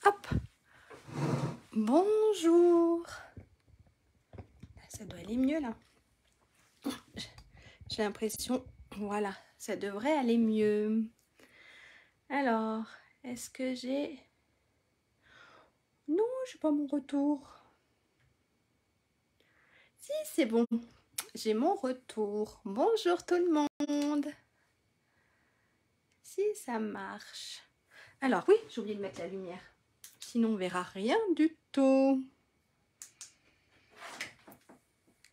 Hop. Bonjour. Ça doit aller mieux là. J'ai l'impression, voilà, ça devrait aller mieux. Alors, est-ce que j'ai... Non, j'ai pas mon retour. Si, c'est bon. J'ai mon retour. Bonjour tout le monde. Si, ça marche. Alors oui, j'ai oublié de mettre la lumière. Sinon, on verra rien du tout.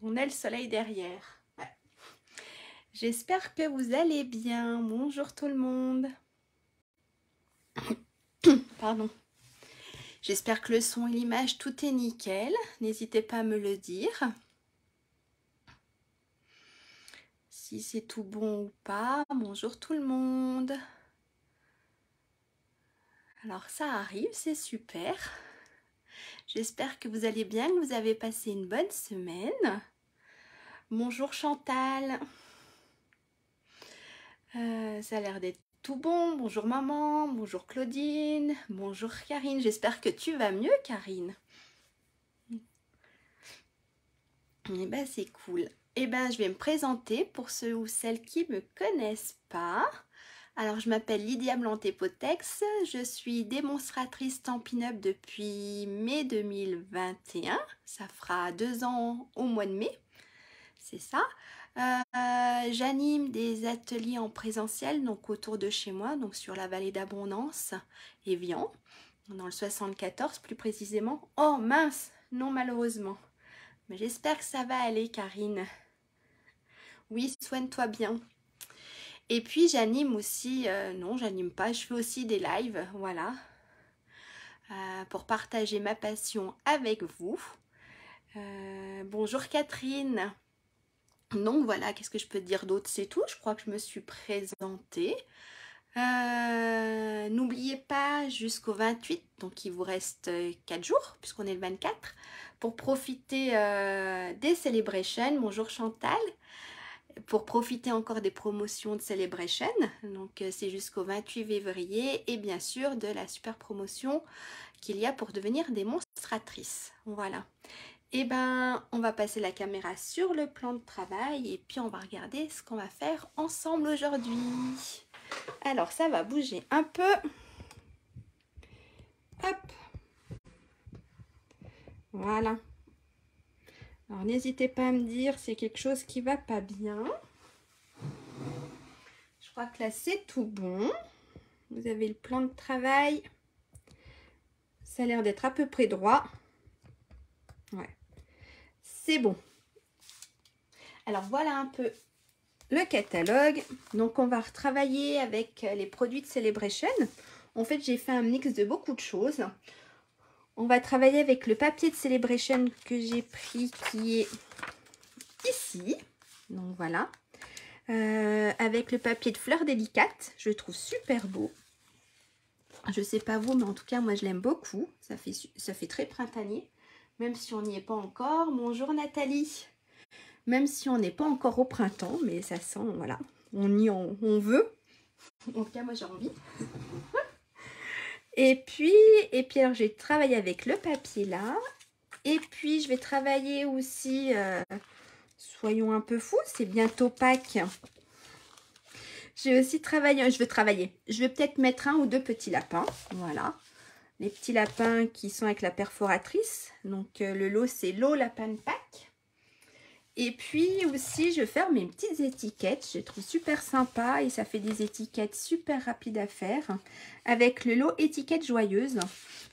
On a le soleil derrière. Ouais. J'espère que vous allez bien. Bonjour tout le monde. Pardon. J'espère que le son et l'image, tout est nickel. N'hésitez pas à me le dire. Si c'est tout bon ou pas. Bonjour tout le monde. Alors ça arrive, c'est super. J'espère que vous allez bien, que vous avez passé une bonne semaine. Bonjour Chantal. Ça a l'air d'être tout bon. Bonjour maman, bonjour Claudine, bonjour Karine. J'espère que tu vas mieux Karine. Eh ben c'est cool. Eh ben je vais me présenter pour ceux ou celles qui ne me connaissent pas. Alors je m'appelle Lydia Blanté-Potex, je suis démonstratrice Stampin' Up depuis mai 2021. Ça fera 2 ans au mois de mai, c'est ça. J'anime des ateliers en présentiel, donc autour de chez moi, donc sur la vallée d'Abondance, Évian, dans le 74 plus précisément. Oh mince, non malheureusement. Mais j'espère que ça va aller Karine. Oui, soigne-toi bien. Et puis j'anime aussi, non j'anime pas, je fais aussi des lives, voilà, pour partager ma passion avec vous. Bonjour Catherine. Donc voilà, qu'est-ce que je peux te dire d'autre? C'est tout, je crois que je me suis présentée. N'oubliez pas jusqu'au 28, donc il vous reste 4 jours, puisqu'on est le 24, pour profiter des celebrations. Bonjour Chantal. Pour profiter encore des promotions de Celebration, donc c'est jusqu'au 28 février, et bien sûr de la super promotion qu'il y a pour devenir démonstratrice. Voilà. Et ben on va passer la caméra sur le plan de travail et puis on va regarder ce qu'on va faire ensemble aujourd'hui. Alors ça va bouger un peu. Hop. Voilà. Alors n'hésitez pas à me dire s'il y a quelque chose qui va pas bien. Je crois que là c'est tout bon. Vous avez le plan de travail. Ça a l'air d'être à peu près droit. Ouais. C'est bon. Alors voilà un peu le catalogue. Donc on va retravailler avec les produits de Celebration. En fait j'ai fait un mix de beaucoup de choses. On va travailler avec le papier de Celebration que j'ai pris qui est ici. Donc voilà. Avec le papier de fleurs délicates. Je le trouve super beau. Je sais pas vous, mais en tout cas moi je l'aime beaucoup. Ça fait très printanier. Même si on n'y est pas encore. Bonjour Nathalie. Même si on n'est pas encore au printemps, mais ça sent, voilà. On veut. En tout cas moi j'ai envie. Et puis alors j'ai travaillé avec le papier là. Et puis je vais travailler aussi, soyons un peu fous, c'est bientôt Pâques. J'ai aussi travaillé, je vais peut-être mettre 1 ou 2 petits lapins, voilà. Les petits lapins qui sont avec la perforatrice. Donc le lot c'est lot lapin de Pâques. Et puis aussi je vais faire mes petites étiquettes, je les trouve super sympa et ça fait des étiquettes super rapides à faire avec le lot étiquettes joyeuses.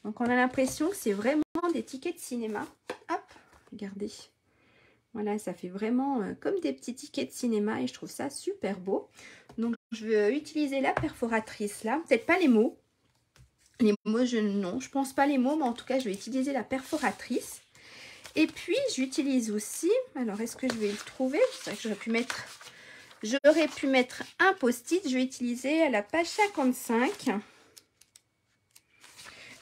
Donc on a l'impression que c'est vraiment des tickets de cinéma. Hop, regardez. Voilà, ça fait vraiment comme des petits tickets de cinéma et je trouve ça super beau. Donc je vais utiliser la perforatrice là, peut-être pas les mots. Les mots, non, je pense pas les mots, mais en tout cas je vais utiliser la perforatrice. Et puis j'utilise aussi, alors est-ce que je vais le trouver? C'est vrai que j'aurais pu mettre un post-it. Je vais utiliser à la page 55.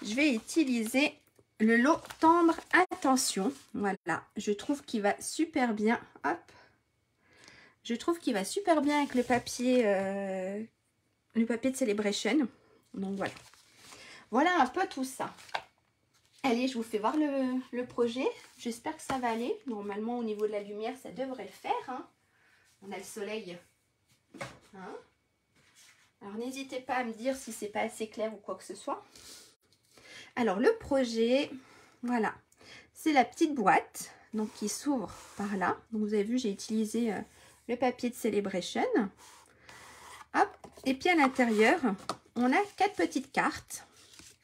Je vais utiliser le lot tendre attention. Voilà, je trouve qu'il va super bien. Hop. Je trouve qu'il va super bien avec le papier de Celebration. Donc voilà. Voilà un peu tout ça. Allez, je vous fais voir le projet. J'espère que ça va aller. Normalement, au niveau de la lumière, ça devrait le faire. Hein. On a le soleil. Hein. Alors, n'hésitez pas à me dire si c'est pas assez clair ou quoi que ce soit. Alors, le projet, voilà. C'est la petite boîte donc qui s'ouvre par là. Donc, vous avez vu, j'ai utilisé le papier de Celebration. Hop. Et puis, à l'intérieur, on a 4 petites cartes.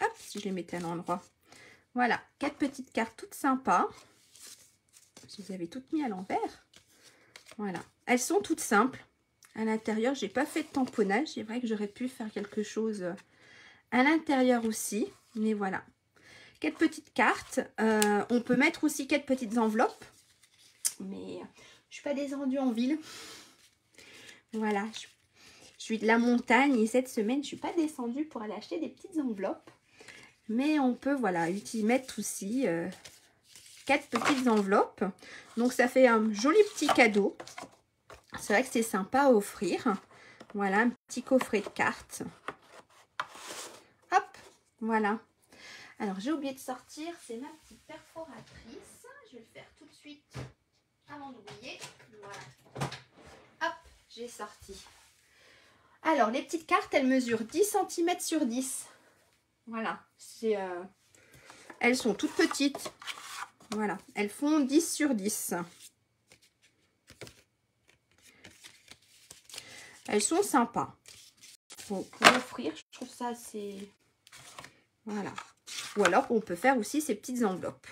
Hop, si je les mettais à l'endroit. Voilà, 4 petites cartes toutes sympas. Je les avais toutes mises à l'envers. Voilà, elles sont toutes simples. À l'intérieur, j'ai pas fait de tamponnage. C'est vrai que j'aurais pu faire quelque chose à l'intérieur aussi. Mais voilà, 4 petites cartes. On peut mettre aussi 4 petites enveloppes. Mais je suis pas descendue en ville. Voilà, je suis de la montagne et cette semaine, je suis pas descendue pour aller acheter des petites enveloppes. Mais on peut, voilà, mettre aussi 4 petites enveloppes. Donc, ça fait un joli petit cadeau. C'est vrai que c'est sympa à offrir. Voilà, un petit coffret de cartes. Hop, voilà. Alors, j'ai oublié de sortir. C'est ma petite perforatrice. Je vais le faire tout de suite avant d'oublier. Voilà. Hop, j'ai sorti. Alors, les petites cartes, elles mesurent 10 cm sur 10. Voilà, elles sont toutes petites. Voilà, elles font 10 sur 10. Elles sont sympas. Pour offrir, je trouve ça assez... Voilà. Ou alors, on peut faire aussi ces petites enveloppes.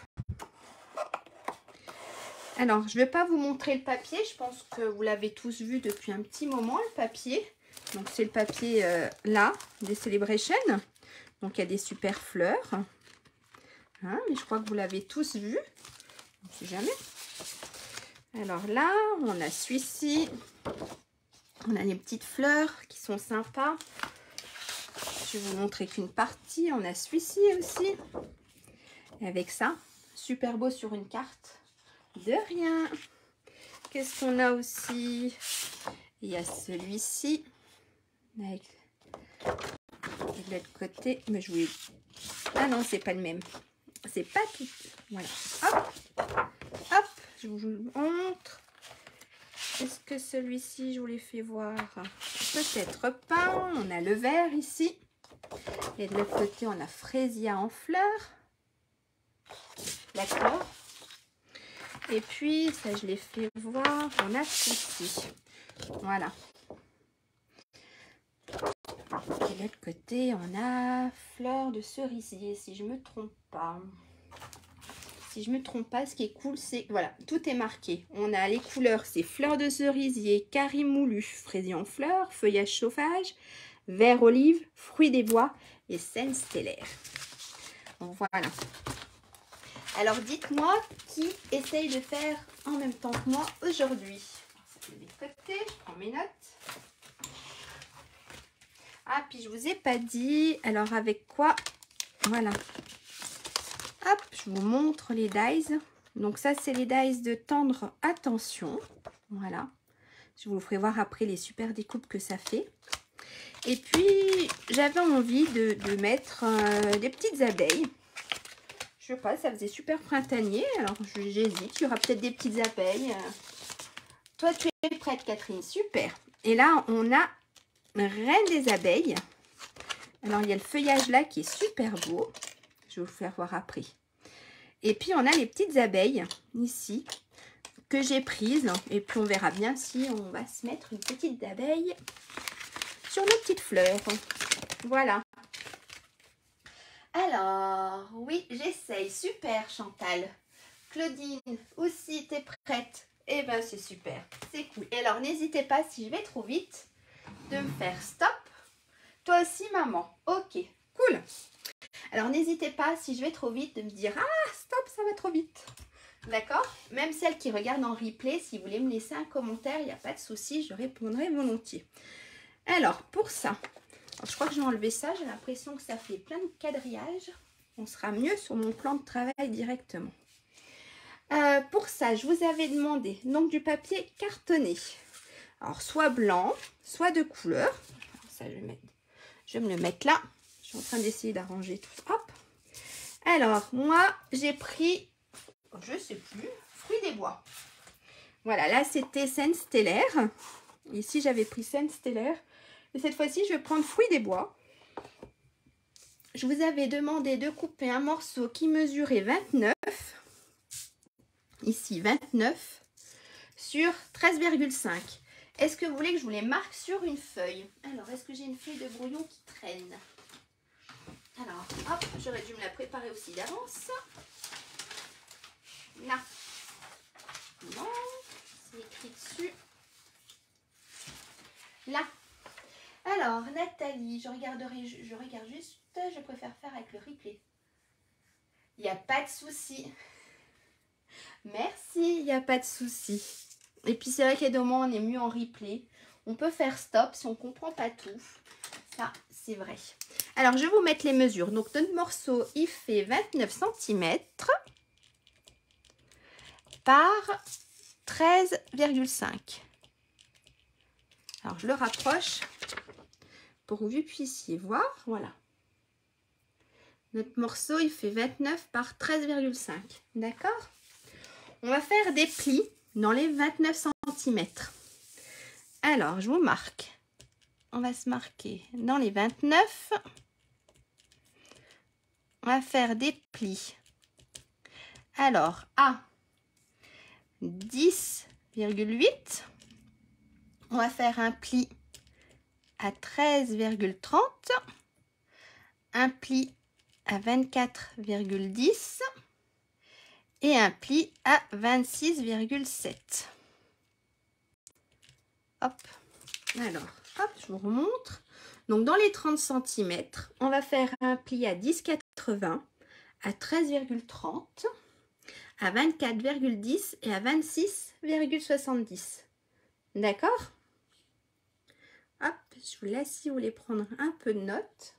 Alors, je ne vais pas vous montrer le papier. Je pense que vous l'avez tous vu depuis un petit moment, le papier. Donc, c'est le papier là, des Celebration. Donc, il y a des super fleurs. Hein, mais je crois que vous l'avez tous vu. On ne sait jamais. Alors là, on a celui-ci. On a les petites fleurs qui sont sympas. Je vais vous montrer qu'une partie. On a celui-ci aussi. Et avec ça, super beau sur une carte. De rien. Qu'est-ce qu'on a aussi? Il y a celui-ci. Avec de l'autre côté. Mais je voulais... Ah non, c'est pas le même. C'est pas tout. Voilà. Hop. Hop. Je vous montre. Est-ce que celui-ci, je vous l'ai fait voir? Peut-être pas. On a le vert ici. Et de l'autre côté, on a fraisia en fleurs. D'accord. Et puis, ça, je l'ai fait voir. On a ceci. Voilà. Et de l'autre côté, on a fleurs de cerisier, si je me trompe pas. Si je me trompe pas, ce qui est cool, c'est... Voilà, tout est marqué. On a les couleurs, c'est fleurs de cerisier, carie moulu, fraisier en fleurs, feuillage chauffage, vert olive, fruits des bois et scène stellaire. Donc voilà. Alors dites-moi qui essaye de faire en même temps que moi aujourd'hui. Ça fait des côtés, je prends mes notes. Ah, puis je vous ai pas dit, alors avec quoi? Voilà. Hop, je vous montre les dies. Donc ça, c'est les dies de tendre attention. Voilà. Je vous ferai voir après les super découpes que ça fait. Et puis, j'avais envie de mettre des petites abeilles. Je sais pas, ça faisait super printanier. Alors, j'hésite. Il y aura peut-être des petites abeilles. Toi, tu es prête, Catherine. Super. Et là, on a Reine des abeilles. Alors, il y a le feuillage là qui est super beau. Je vais vous faire voir après. Et puis, on a les petites abeilles ici que j'ai prises. Et puis, on verra bien si on va se mettre une petite abeille sur nos petites fleurs. Voilà. Alors, oui, j'essaye. Super, Chantal. Claudine, aussi, t'es prête? Eh bien, c'est super. C'est cool. Et alors, n'hésitez pas, si je vais trop vite, de me faire stop. Toi aussi, maman. Ok, cool. Alors, n'hésitez pas, si je vais trop vite, de me dire « Ah, stop, ça va trop vite !» D'accord? Même celles qui regardent en replay, si vous voulez me laisser un commentaire, il n'y a pas de souci, je répondrai volontiers. Alors, pour ça, je crois que j'ai enlevé ça. J'ai l'impression que ça fait plein de quadrillages. On sera mieux sur mon plan de travail directement. Pour ça, je vous avais demandé donc du papier cartonné. Alors, soit blanc, soit de couleur. Alors, ça, je vais me le mettre là. Je suis en train d'essayer d'arranger tout ça. Hop. Alors, moi, j'ai pris, je sais plus, Fruits des Bois. Voilà, là, c'était Scène Stellaire. Ici, j'avais pris Scène Stellaire. Et cette fois-ci, je vais prendre Fruits des Bois. Je vous avais demandé de couper un morceau qui mesurait 29. Ici, 29 sur 13,5. Est-ce que vous voulez que je vous les marque sur une feuille? Alors, est-ce que j'ai une feuille de brouillon qui traîne? Alors, hop, j'aurais dû me la préparer aussi d'avance. Là. Non, c'est écrit dessus. Là. Alors, Nathalie, je regarde juste, je préfère faire avec le replay. Il n'y a pas de souci. Merci, il n'y a pas de souci. Et puis c'est vrai qu'à des moments, on est mieux en replay. On peut faire stop si on ne comprend pas tout. Ça, c'est vrai. Alors, je vais vous mettre les mesures. Donc, notre morceau, il fait 29 cm par 13,5. Alors, je le rapproche pour que vous puissiez voir. Voilà. Notre morceau, il fait 29 par 13,5. D'accord? On va faire des plis dans les 29 cm. Alors, je vous marque. On va se marquer dans les 29. On va faire des plis. Alors, à 10,8. On va faire un pli à 13,30. Un pli à 24,10. Et un pli à 26,7. Hop. Alors, hop, je vous remontre. Donc, dans les 30 cm, on va faire un pli à 10,80, à 13,30, à 24,10 et à 26,70. D'accord? Hop, je vous laisse si vous voulez prendre un peu de notes.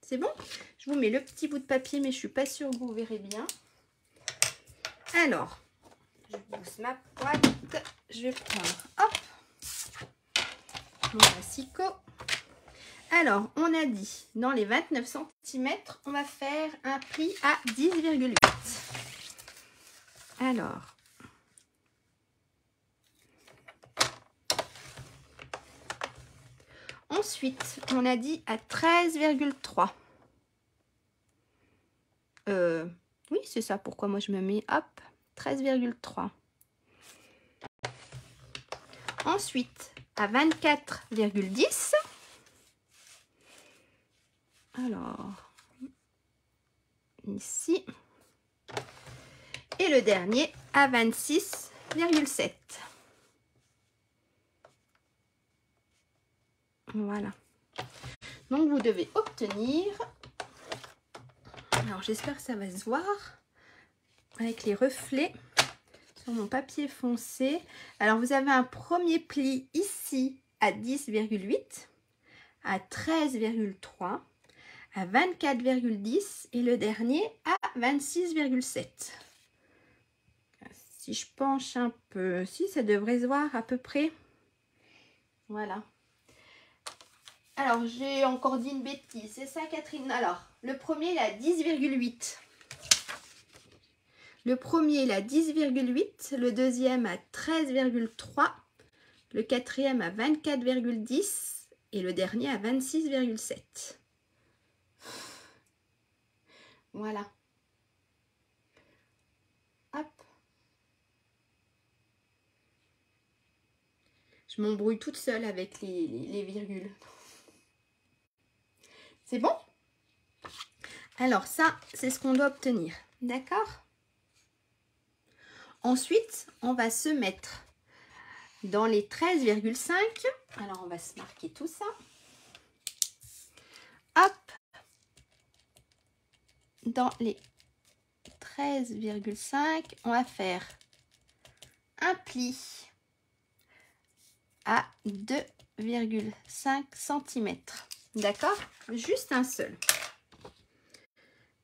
C'est bon? Je vous mets le petit bout de papier, mais je ne suis pas sûre que vous verrez bien. Alors, je pousse ma boîte. Je vais prendre, hop, mon asicot. Alors, on a dit, dans les 29 cm, on va faire un pli à 10,8. Alors, ensuite, on a dit à 13,3. Oui, c'est ça. Pourquoi moi je me mets, hop, 13,3. Ensuite, à 24,10. Alors, ici. Et le dernier à 26,7. Voilà. Donc, vous devez obtenir... Alors, j'espère que ça va se voir avec les reflets sur mon papier foncé. Alors, vous avez un premier pli ici à 10,8, à 13,3, à 24,10 et le dernier à 26,7. Si je penche un peu, si ça devrait se voir à peu près. Voilà. Alors, j'ai encore dit une bêtise. C'est ça, Catherine? Alors, le premier, il a 10,8. Le premier, il a 10,8. Le deuxième, à 13,3. Le quatrième, à 24,10. Et le dernier, à 26,7. Voilà. Hop. Je m'embrouille toute seule avec les virgules. C'est bon? Alors ça, c'est ce qu'on doit obtenir. D'accord? Ensuite, on va se mettre dans les 13,5. Alors, on va se marquer tout ça. Hop. Dans les 13,5, on va faire un pli à 2,5 cm. D'accord? Juste un seul.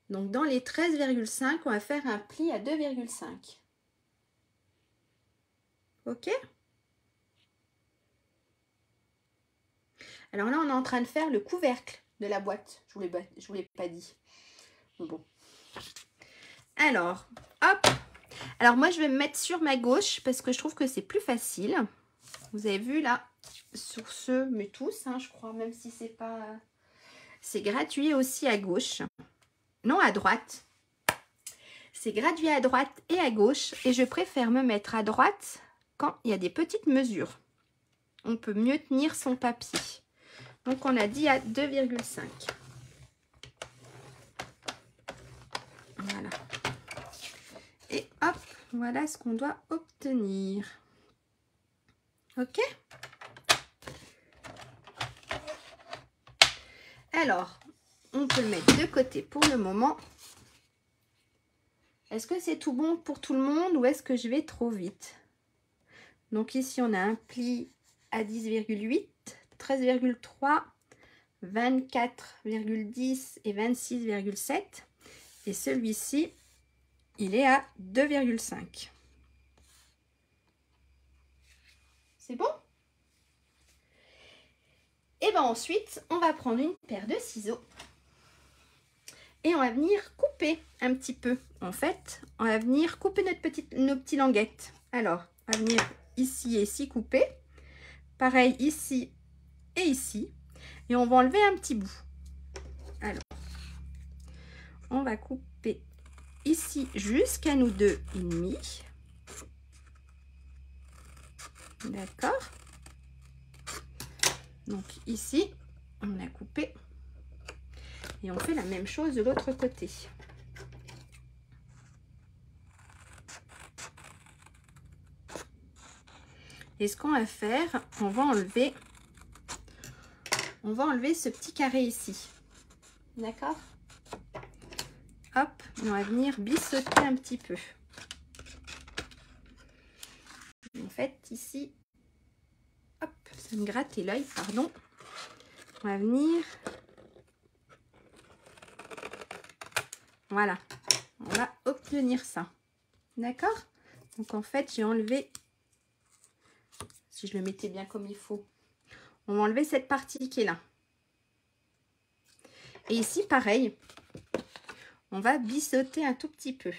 Donc, dans les 13,5, on va faire un pli à 2,5. Ok? Alors là, on est en train de faire le couvercle de la boîte. Je vous l'ai pas dit. Bon. Alors, hop. Alors moi, je vais me mettre sur ma gauche parce que je trouve que c'est plus facile. Vous avez vu là, sur ceux, mais tous, hein, je crois, même si c'est pas... C'est gratuit aussi à gauche. Non, à droite. C'est gratuit à droite et à gauche. Et je préfère me mettre à droite quand il y a des petites mesures. On peut mieux tenir son papier. Donc, on a dit à 2,5. Voilà. Et hop, voilà ce qu'on doit obtenir. Ok? Alors, on peut le mettre de côté pour le moment. Est-ce que c'est tout bon pour tout le monde ou est-ce que je vais trop vite? Donc ici, on a un pli à 10,8, 13,3, 24,10 et 26,7. Et celui-ci, il est à 2,5. C'est bon? Et bien ensuite, on va prendre une paire de ciseaux. Et on va venir couper un petit peu. En fait, on va venir couper nos petites languettes. Alors, on va venir ici et ici couper. Pareil ici et ici. Et on va enlever un petit bout. Alors, on va couper ici jusqu'à nous 2,5. D'accord. Donc ici, on a coupé. Et on fait la même chose de l'autre côté. Et ce qu'on va faire, on va enlever ce petit carré ici. D'accord? Hop, on va venir bisseauter un petit peu. En fait, ici, hop, ça me grattait l'œil, pardon. On va venir... Voilà, on va obtenir ça. D'accord? Donc en fait, j'ai enlevé, si je le mettais bien comme il faut, on va enlever cette partie qui est là. Et ici, pareil, on va bisseauter un tout petit peu.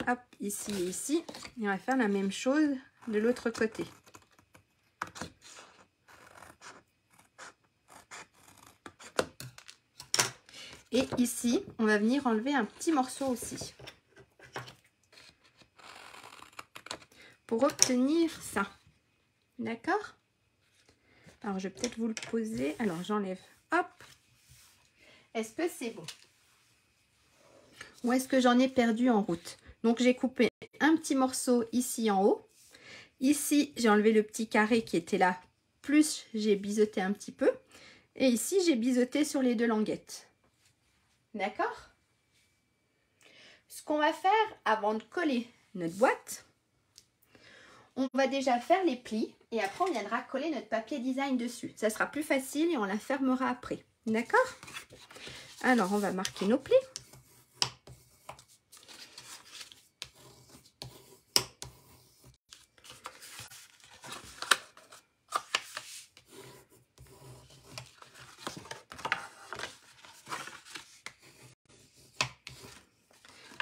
Hop, ici et ici. Et on va faire la même chose de l'autre côté. Et ici, on va venir enlever un petit morceau aussi. Pour obtenir ça. D'accord? Alors, je vais peut-être vous le poser. Alors, j'enlève. Hop. Est-ce que c'est bon? Ou est-ce que j'en ai perdu en route? Donc, j'ai coupé un petit morceau ici en haut. Ici, j'ai enlevé le petit carré qui était là. Plus, j'ai biseauté un petit peu. Et ici, j'ai biseauté sur les deux languettes. D'accord? Ce qu'on va faire avant de coller notre boîte, on va déjà faire les plis et après on viendra coller notre papier design dessus. Ça sera plus facile et on la fermera après. D'accord? Alors, on va marquer nos plis.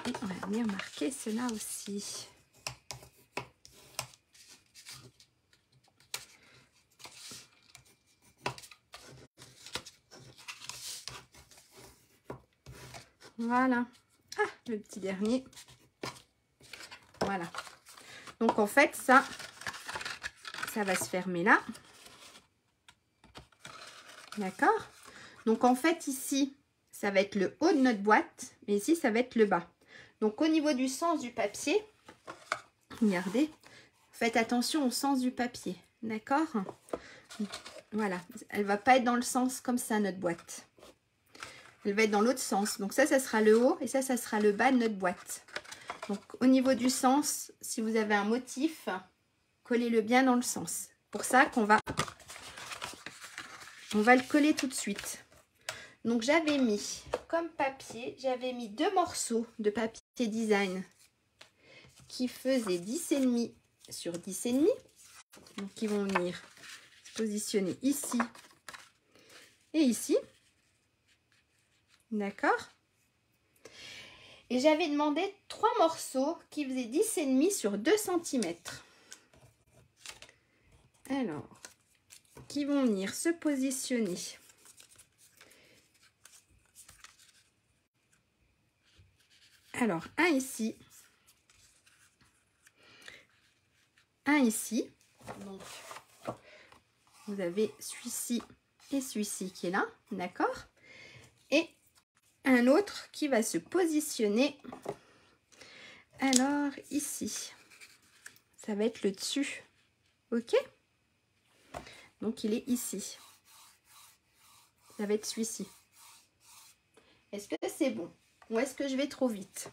Et on va venir marquer cela aussi. Voilà. Ah, le petit dernier. Voilà. Donc, en fait, ça va se fermer là. D'accord? Donc, en fait, ici, ça va être le haut de notre boîte. Mais ici, ça va être le bas. Donc, au niveau du sens du papier, regardez, faites attention au sens du papier. D'accord? Voilà. Elle ne va pas être dans le sens comme ça, notre boîte. Elle va être dans l'autre sens. Donc, ça sera le haut et ça sera le bas de notre boîte. Donc, au niveau du sens, si vous avez un motif, collez-le bien dans le sens. Pour ça qu'on va... On va le coller tout de suite. Donc, j'avais mis comme papier, j'avais mis 2 morceaux de papier design qui faisaient 10,5 sur 10,5. Donc, ils vont venir se positionner ici et ici. D'accord? Et j'avais demandé 3 morceaux qui faisaient 10,5 sur 2 cm. Alors, qui vont venir se positionner alors un ici, un ici. Donc, vous avez celui-ci et celui-ci qui est là, d'accord? Et un autre qui va se positionner alors ici. Ça va être le dessus, ok? Donc il est ici. Ça va être celui-ci. Est-ce que c'est bon ou est-ce que je vais trop vite?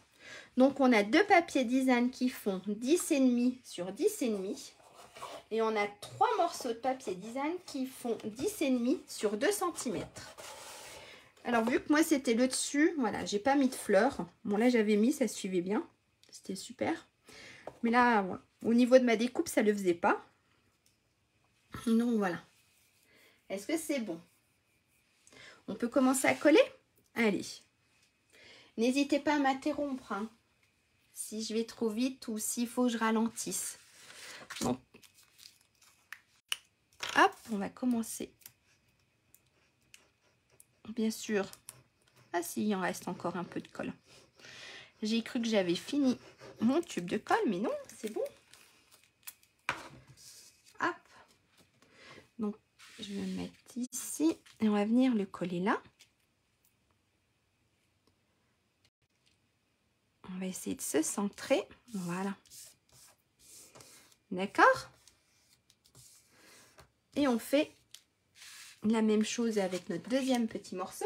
Donc on a 2 papiers design qui font 10,5 sur 10,5 et on a 3 morceaux de papier design qui font 10,5 sur 2 cm. Alors vu que moi c'était le dessus, voilà, j'ai pas mis de fleurs. Bon là j'avais mis, ça suivait bien, c'était super. Mais là, voilà, au niveau de ma découpe, ça le faisait pas. Donc voilà. Est-ce que c'est bon? On peut commencer à coller? Allez. N'hésitez pas à m'interrompre, hein, si je vais trop vite ou s'il faut que je ralentisse. Donc, hop, on va commencer. Bien sûr. Ah si, il en reste encore un peu de colle. J'ai cru que j'avais fini mon tube de colle, mais non, c'est bon. Hop. Donc, je vais le mettre ici et on va venir le coller là. On va essayer de se centrer. Voilà. D'accord? Et on fait la même chose avec notre deuxième petit morceau.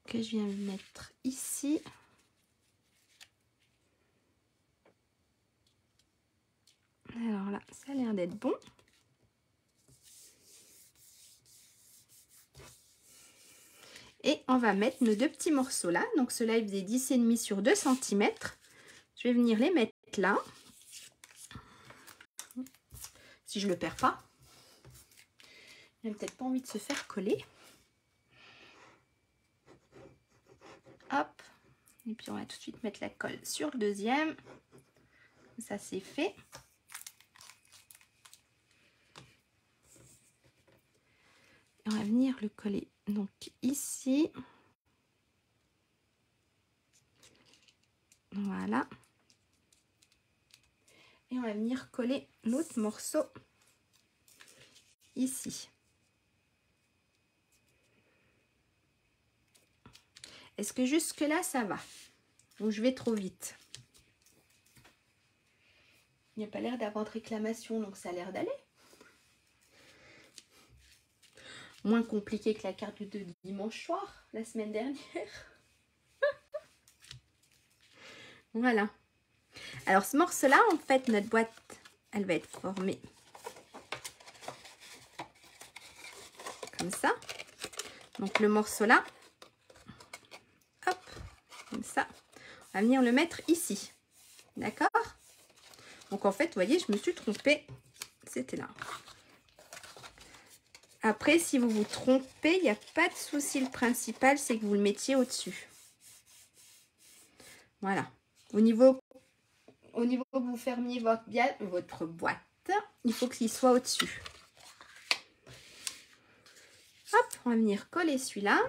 Que je viens mettre ici. Alors là, ça a l'air d'être bon. Et on va mettre nos 2 petits morceaux là. Donc ceux-là, ils faisaient 10,5 sur 2 cm. Je vais venir les mettre là. Si je ne le perds pas. Il n'a peut-être pas envie de se faire coller. Hop. Et puis on va tout de suite mettre la colle sur le deuxième. Ça c'est fait. Et on va venir le coller donc ici. Voilà. Et on va venir coller l'autre morceau ici. Est-ce que jusque là ça va? Ou je vais trop vite? Il n'y a pas l'air d'avoir de réclamation, donc ça a l'air d'aller. Moins compliqué que la carte de dimanche soir, la semaine dernière. Voilà. Alors ce morceau-là, en fait, notre boîte, elle va être formée comme ça. Donc le morceau-là, hop, comme ça. On va venir le mettre ici. D'accord? Donc en fait, vous voyez, je me suis trompée. C'était là. Après, si vous vous trompez, il n'y a pas de souci. Le principal, c'est que vous le mettiez au-dessus. Voilà. Au niveau que vous fermiez votre boîte, il faut qu'il soit au-dessus. Hop, on va venir coller celui-là.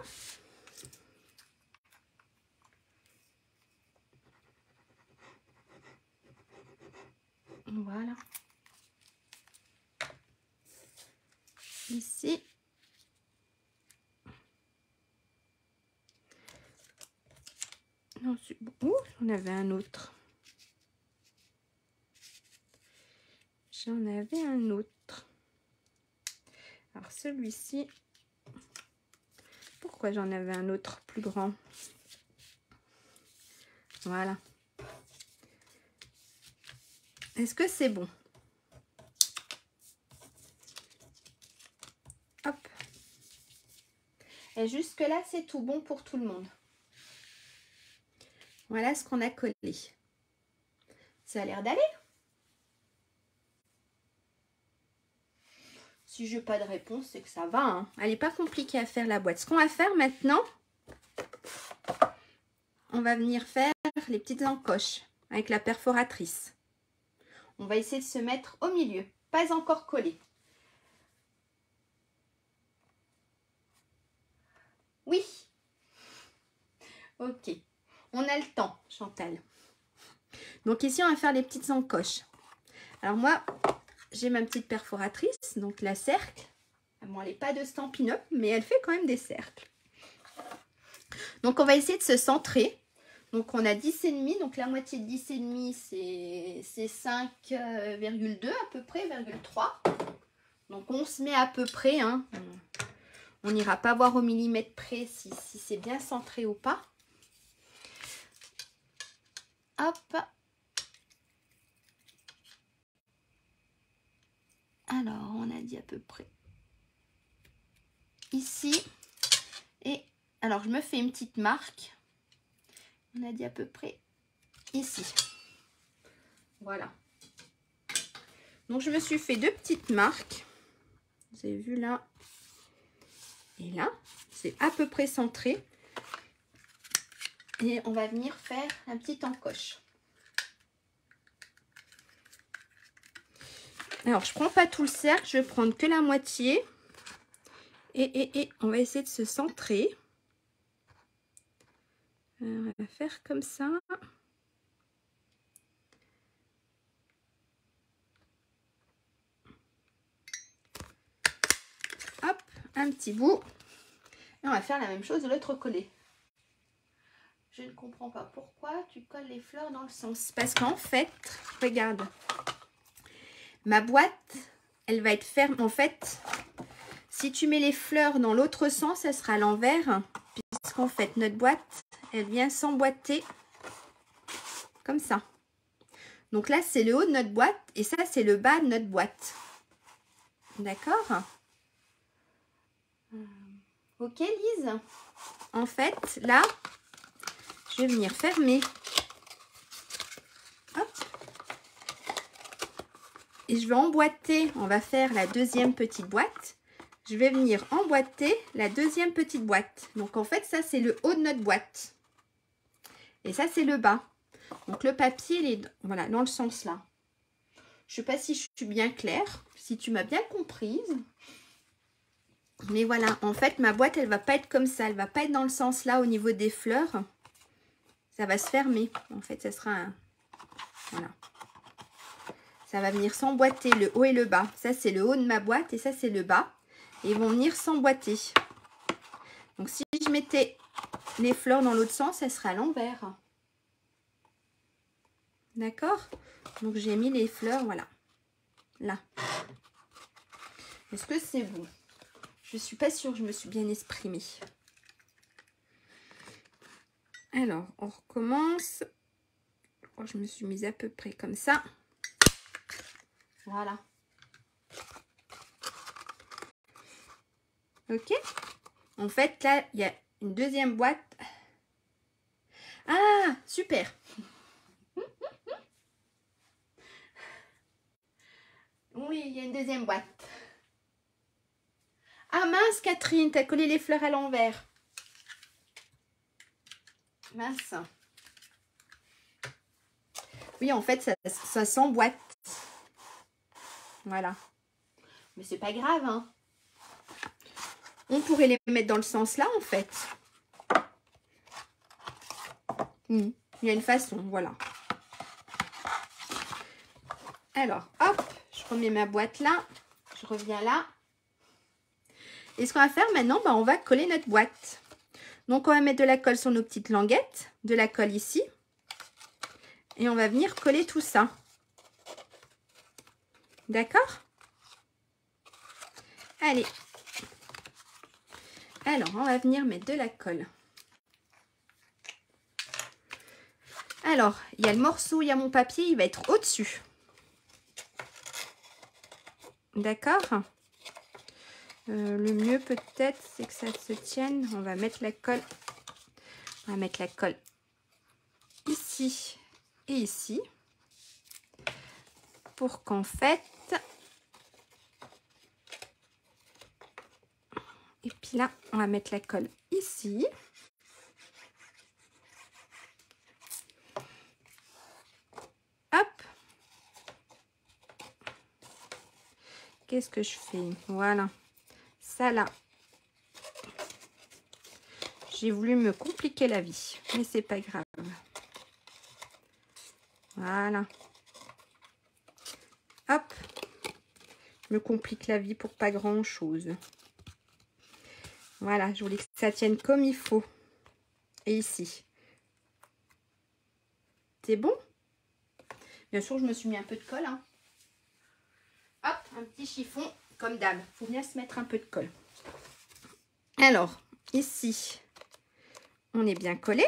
Voilà. Ici. Non, oh, j'en avais un autre. J'en avais un autre. Alors celui-ci, pourquoi j'en avais un autre plus grand? Voilà. Est-ce que c'est bon? Et jusque-là, c'est tout bon pour tout le monde. Voilà ce qu'on a collé. Ça a l'air d'aller. Si je n'ai pas de réponse, c'est que ça va. Hein. Elle n'est pas compliquée à faire la boîte. Ce qu'on va faire maintenant, on va venir faire les petites encoches avec la perforatrice. On va essayer de se mettre au milieu, pas encore collé. Oui. Ok. On a le temps, Chantal. Donc ici, on va faire les petites encoches. Alors moi, j'ai ma petite perforatrice, donc la cercle. Bon, elle n'est pas de Stampin' Up, mais elle fait quand même des cercles. Donc on va essayer de se centrer. Donc on a 10,5, donc la moitié de 10,5 c'est 5,2 à peu près, 3. Donc on se met à peu près, hein. On n'ira pas voir au millimètre près si c'est bien centré ou pas. Hop. Alors on a dit à peu près ici. Et alors je me fais une petite marque. On a dit à peu près ici. Voilà. Donc je me suis fait 2 petites marques. Vous avez vu là. Et là. C'est à peu près centré. Et on va venir faire un petit encoche. Alors je prends pas tout le cercle. Je vais prendre que la moitié. Et on va essayer de se centrer. On va faire comme ça. Hop, un petit bout. Et on va faire la même chose de l'autre côté. Je ne comprends pas pourquoi tu colles les fleurs dans le sens. Parce qu'en fait, regarde. Ma boîte, elle va être ferme. En fait, si tu mets les fleurs dans l'autre sens, elle sera à l'envers. Puisqu'en fait, notre boîte, elle vient s'emboîter comme ça. Donc là, c'est le haut de notre boîte et ça, c'est le bas de notre boîte. D'accord? Ok, Lise? En fait, là, je vais venir fermer. Hop. Et je vais emboîter. On va faire la deuxième petite boîte. Je vais venir emboîter la deuxième petite boîte. Donc, en fait, ça, c'est le haut de notre boîte. Et ça, c'est le bas. Donc, le papier, il est voilà, dans le sens là. Je ne sais pas si je suis bien claire, si tu m'as bien comprise. Mais voilà, en fait, ma boîte, elle ne va pas être comme ça. Elle ne va pas être dans le sens là au niveau des fleurs. Ça va se fermer. En fait, ça sera un... Voilà. Ça va venir s'emboîter le haut et le bas. Ça, c'est le haut de ma boîte et ça, c'est le bas. Et ils vont venir s'emboîter. Donc, si je mettais les fleurs dans l'autre sens, ça serait à l'envers. D'accord? Donc, j'ai mis les fleurs, voilà. Là. Est-ce que c'est bon? Je ne suis pas sûre que je me suis bien exprimée. Alors, on recommence. Oh, je me suis mise à peu près comme ça. Voilà. Ok. En fait, là, il y a une deuxième boîte. Ah, super. Oui, il y a une deuxième boîte. Ah mince, Catherine, t'as collé les fleurs à l'envers. Mince. Oui, en fait, ça s'emboîte. Voilà. Mais c'est pas grave, hein. On pourrait les mettre dans le sens là, en fait. Il y a une façon, voilà. Alors, hop, je remets ma boîte là. Je reviens là. Et ce qu'on va faire maintenant, on va coller notre boîte. Donc, on va mettre de la colle sur nos petites languettes. De la colle ici. Et on va venir coller tout ça. D'accord? Allez. Alors, on va venir mettre de la colle. Alors, il y a le morceau, il y a mon papier, il va être au-dessus. D'accord? Le mieux peut-être, c'est que ça se tienne. On va mettre la colle. On va mettre la colle ici et ici. Pour qu'en fait... Et puis là, on va mettre la colle ici. Hop. Qu'est-ce que je fais? Voilà. Ça là. J'ai voulu me compliquer la vie, mais c'est pas grave. Voilà. Hop. Je me complique la vie pour pas grand chose. Voilà, je voulais que ça tienne comme il faut. Et ici. C'est bon? Bien sûr, je me suis mis un peu de colle. Hein. Hop, un petit chiffon, comme d'hab. Il faut bien se mettre un peu de colle. Alors, ici, on est bien collé.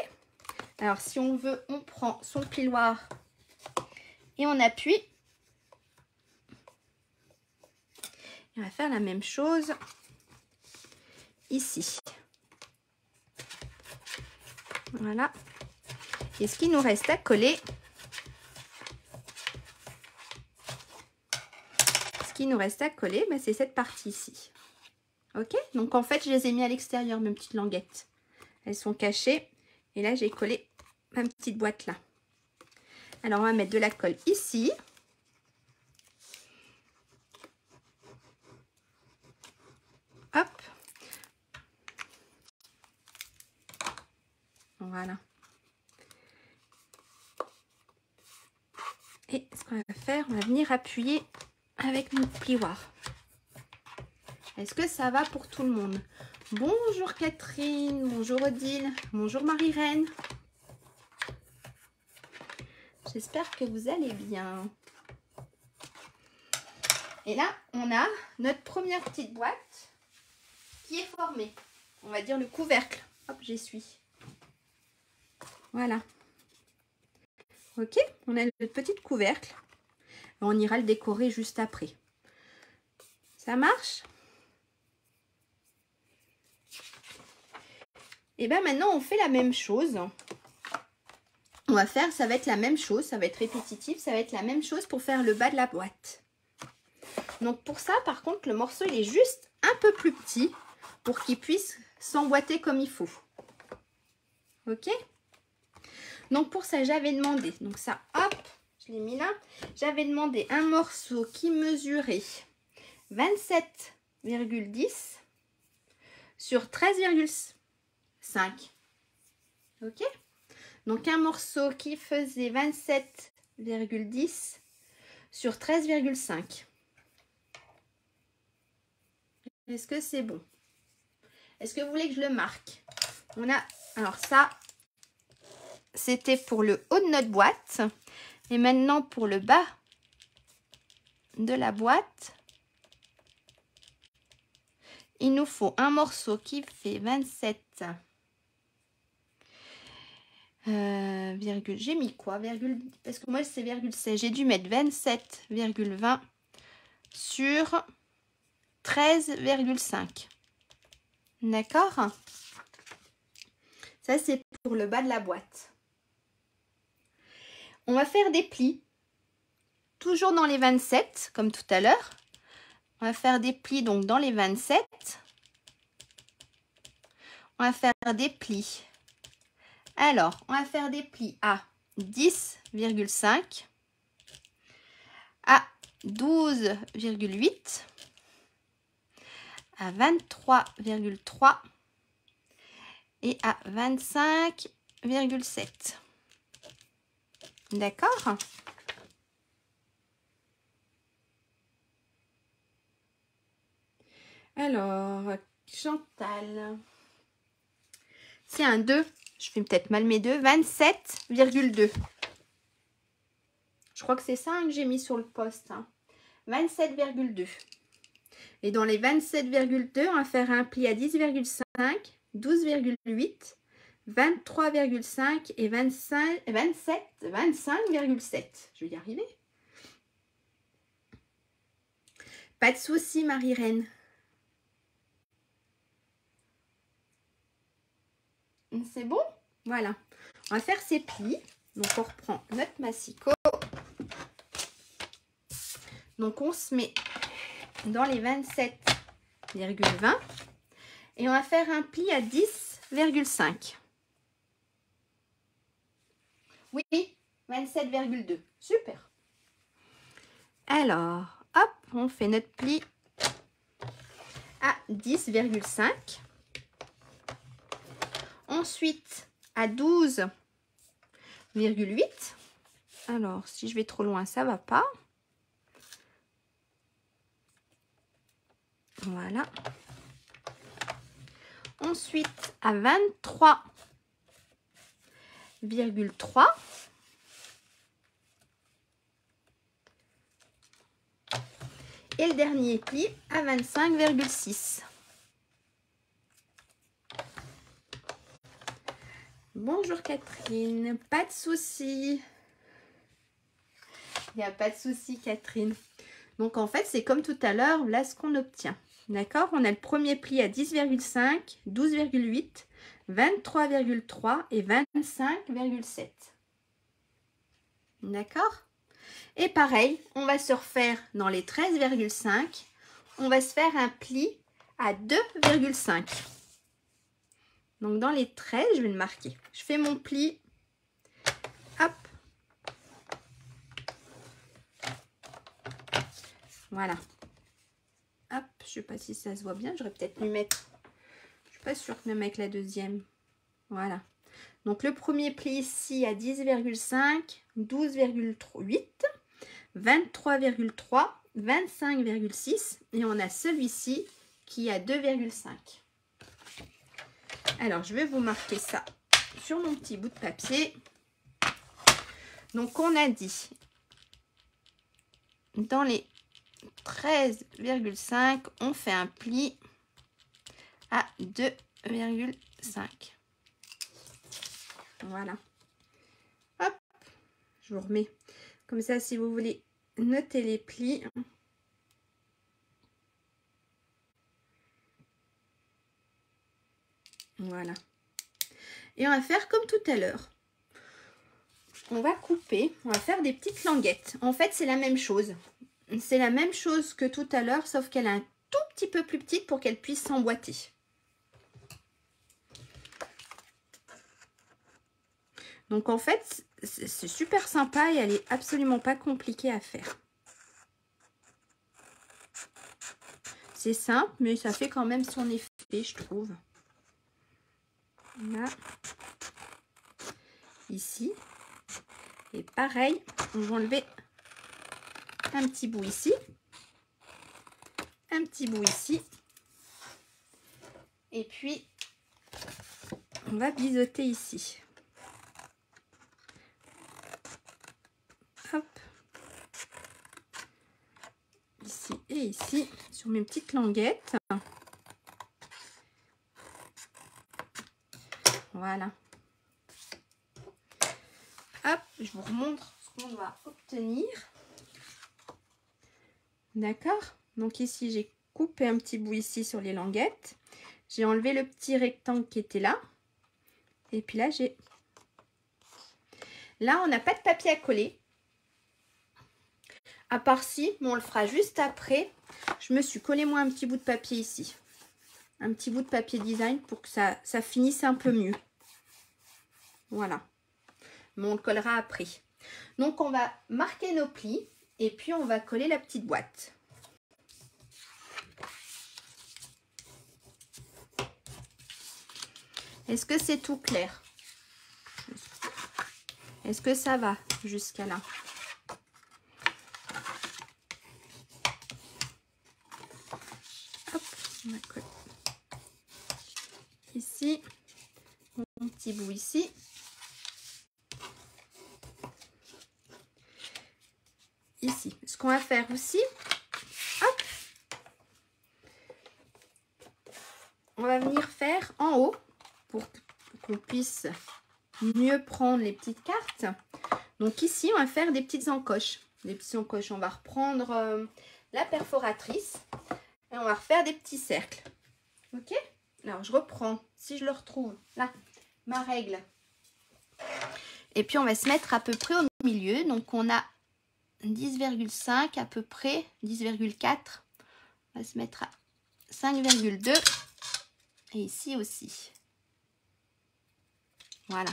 Alors, si on veut, on prend son plioir et on appuie. Et on va faire la même chose ici. Voilà. Et ce qui nous reste à coller, ben, c'est cette partie ici. Ok? Donc, en fait, je les ai mis à l'extérieur, mes petites languettes. Elles sont cachées. Et là, j'ai collé ma petite boîte là. Alors, on va mettre de la colle ici. Hop. Voilà. Et ce qu'on va faire, on va venir appuyer avec notre plioir. Est-ce que ça va pour tout le monde? Bonjour Catherine, bonjour Odile, bonjour Marie-Reine. J'espère que vous allez bien. Et là, on a notre première petite boîte qui est formée. On va dire le couvercle. Hop, j'essuie. Voilà. Ok, on a notre petit couvercle. On ira le décorer juste après. Ça marche? Et bien maintenant, on fait la même chose. On va faire, ça va être la même chose. Ça va être répétitif. Ça va être la même chose pour faire le bas de la boîte. Donc pour ça, par contre, le morceau, il est juste un peu plus petit pour qu'il puisse s'emboîter comme il faut. Ok? Donc pour ça, j'avais demandé, donc ça, hop, je l'ai mis là. J'avais demandé un morceau qui mesurait 27,10 sur 13,5. Ok? Donc un morceau qui faisait 27,10 sur 13,5. Est-ce que c'est bon? Est-ce que vous voulez que je le marque? On a, alors ça, c'était pour le haut de notre boîte. Et maintenant pour le bas de la boîte, il nous faut un morceau qui fait 27, j'ai mis quoi, parce que moi c'est virgule 16, j'ai dû mettre 27,20 sur 13,5. D'accord? Ça c'est pour le bas de la boîte. On va faire des plis, toujours dans les 27, comme tout à l'heure. On va faire des plis donc dans les 27. On va faire des plis. Alors, on va faire des plis à 10,5, à 12,8, à 23,3 et à 25,7. D'accord? Alors, Chantal, c'est un 2, je fais peut-être mal mes 2, 27,2. Je crois que c'est ça hein, que j'ai mis sur le poste. Hein. 27,2. Et dans les 27,2, on va faire un pli à 10,5, 12,8, 23,5 et 25,7. Je vais y arriver. Pas de souci, Marie-Reine. C'est bon? Voilà. On va faire ces plis. Donc, on reprend notre massicot. Donc, on se met dans les 27,20. Et on va faire un pli à 10,5. Oui, 27,2. Super. Alors, hop, on fait notre pli à 10,5. Ensuite, à 12,8. Alors, si je vais trop loin, ça va pas. Voilà. Ensuite, à 23,3. Et le dernier pli à 25,6. Bonjour Catherine, pas de souci. Il n'y a pas de souci Catherine. Donc en fait, c'est comme tout à l'heure, voilà ce qu'on obtient. D'accord? On a le premier pli à 10,5, 12,8, 23,3 et 25,7. D'accord? Et pareil, on va se refaire dans les 13,5. On va se faire un pli à 2,5. Donc dans les 13, je vais le marquer. Je fais mon pli. Hop. Voilà. Hop, je sais pas si ça se voit bien. J'aurais peut-être pu mettre. Je suis pas sûre que même avec la deuxième. Voilà. Donc le premier pli ici à 10,5, 12,8, 23,3, 25,6 et on a celui-ci qui est à 2,5. Alors je vais vous marquer ça sur mon petit bout de papier. Donc on a dit dans les 13,5 on fait un pli à 2,5. Voilà. Hop, je vous remets comme ça si vous voulez noter les plis. Voilà. Et on va faire comme tout à l'heure. On va couper, on va faire des petites languettes. En fait, c'est la même chose. C'est la même chose que tout à l'heure, sauf qu'elle est un tout petit peu plus petite pour qu'elle puisse s'emboîter. Donc en fait, c'est super sympa et elle est absolument pas compliquée à faire. C'est simple, mais ça fait quand même son effet, je trouve. Là, ici. Et pareil, on va enlever un petit bout ici. Un petit bout ici. Et puis, on va biseauter ici. Hop. Ici et ici, sur mes petites languettes. Voilà. Hop, je vous remontre ce qu'on va obtenir. D'accord? Donc ici, j'ai coupé un petit bout ici sur les languettes. J'ai enlevé le petit rectangle qui était là. Et puis là, j'ai... Là, on n'a pas de papier à coller. À part si, mais on le fera juste après. Je me suis collé moi un petit bout de papier ici. Un petit bout de papier design pour que ça finisse un peu mieux. Voilà. Mais on le collera après. Donc, on va marquer nos plis. Et puis, on va coller la petite boîte. Est-ce que c'est tout clair? Est-ce que ça va jusqu'à là? Hop, on va coller. Ici, mon petit bout ici. Ici. Ce qu'on va faire aussi, hop, on va venir faire en haut pour qu'on puisse mieux prendre les petites cartes. Donc ici, on va faire des petites encoches. Des petites encoches, on va reprendre la perforatrice et on va refaire des petits cercles. Ok? Alors, je reprends, si je le retrouve, là, ma règle. Et puis on va se mettre à peu près au milieu. Donc on a 10,5 à peu près, 10,4. On va se mettre à 5,2. Et ici aussi. Voilà.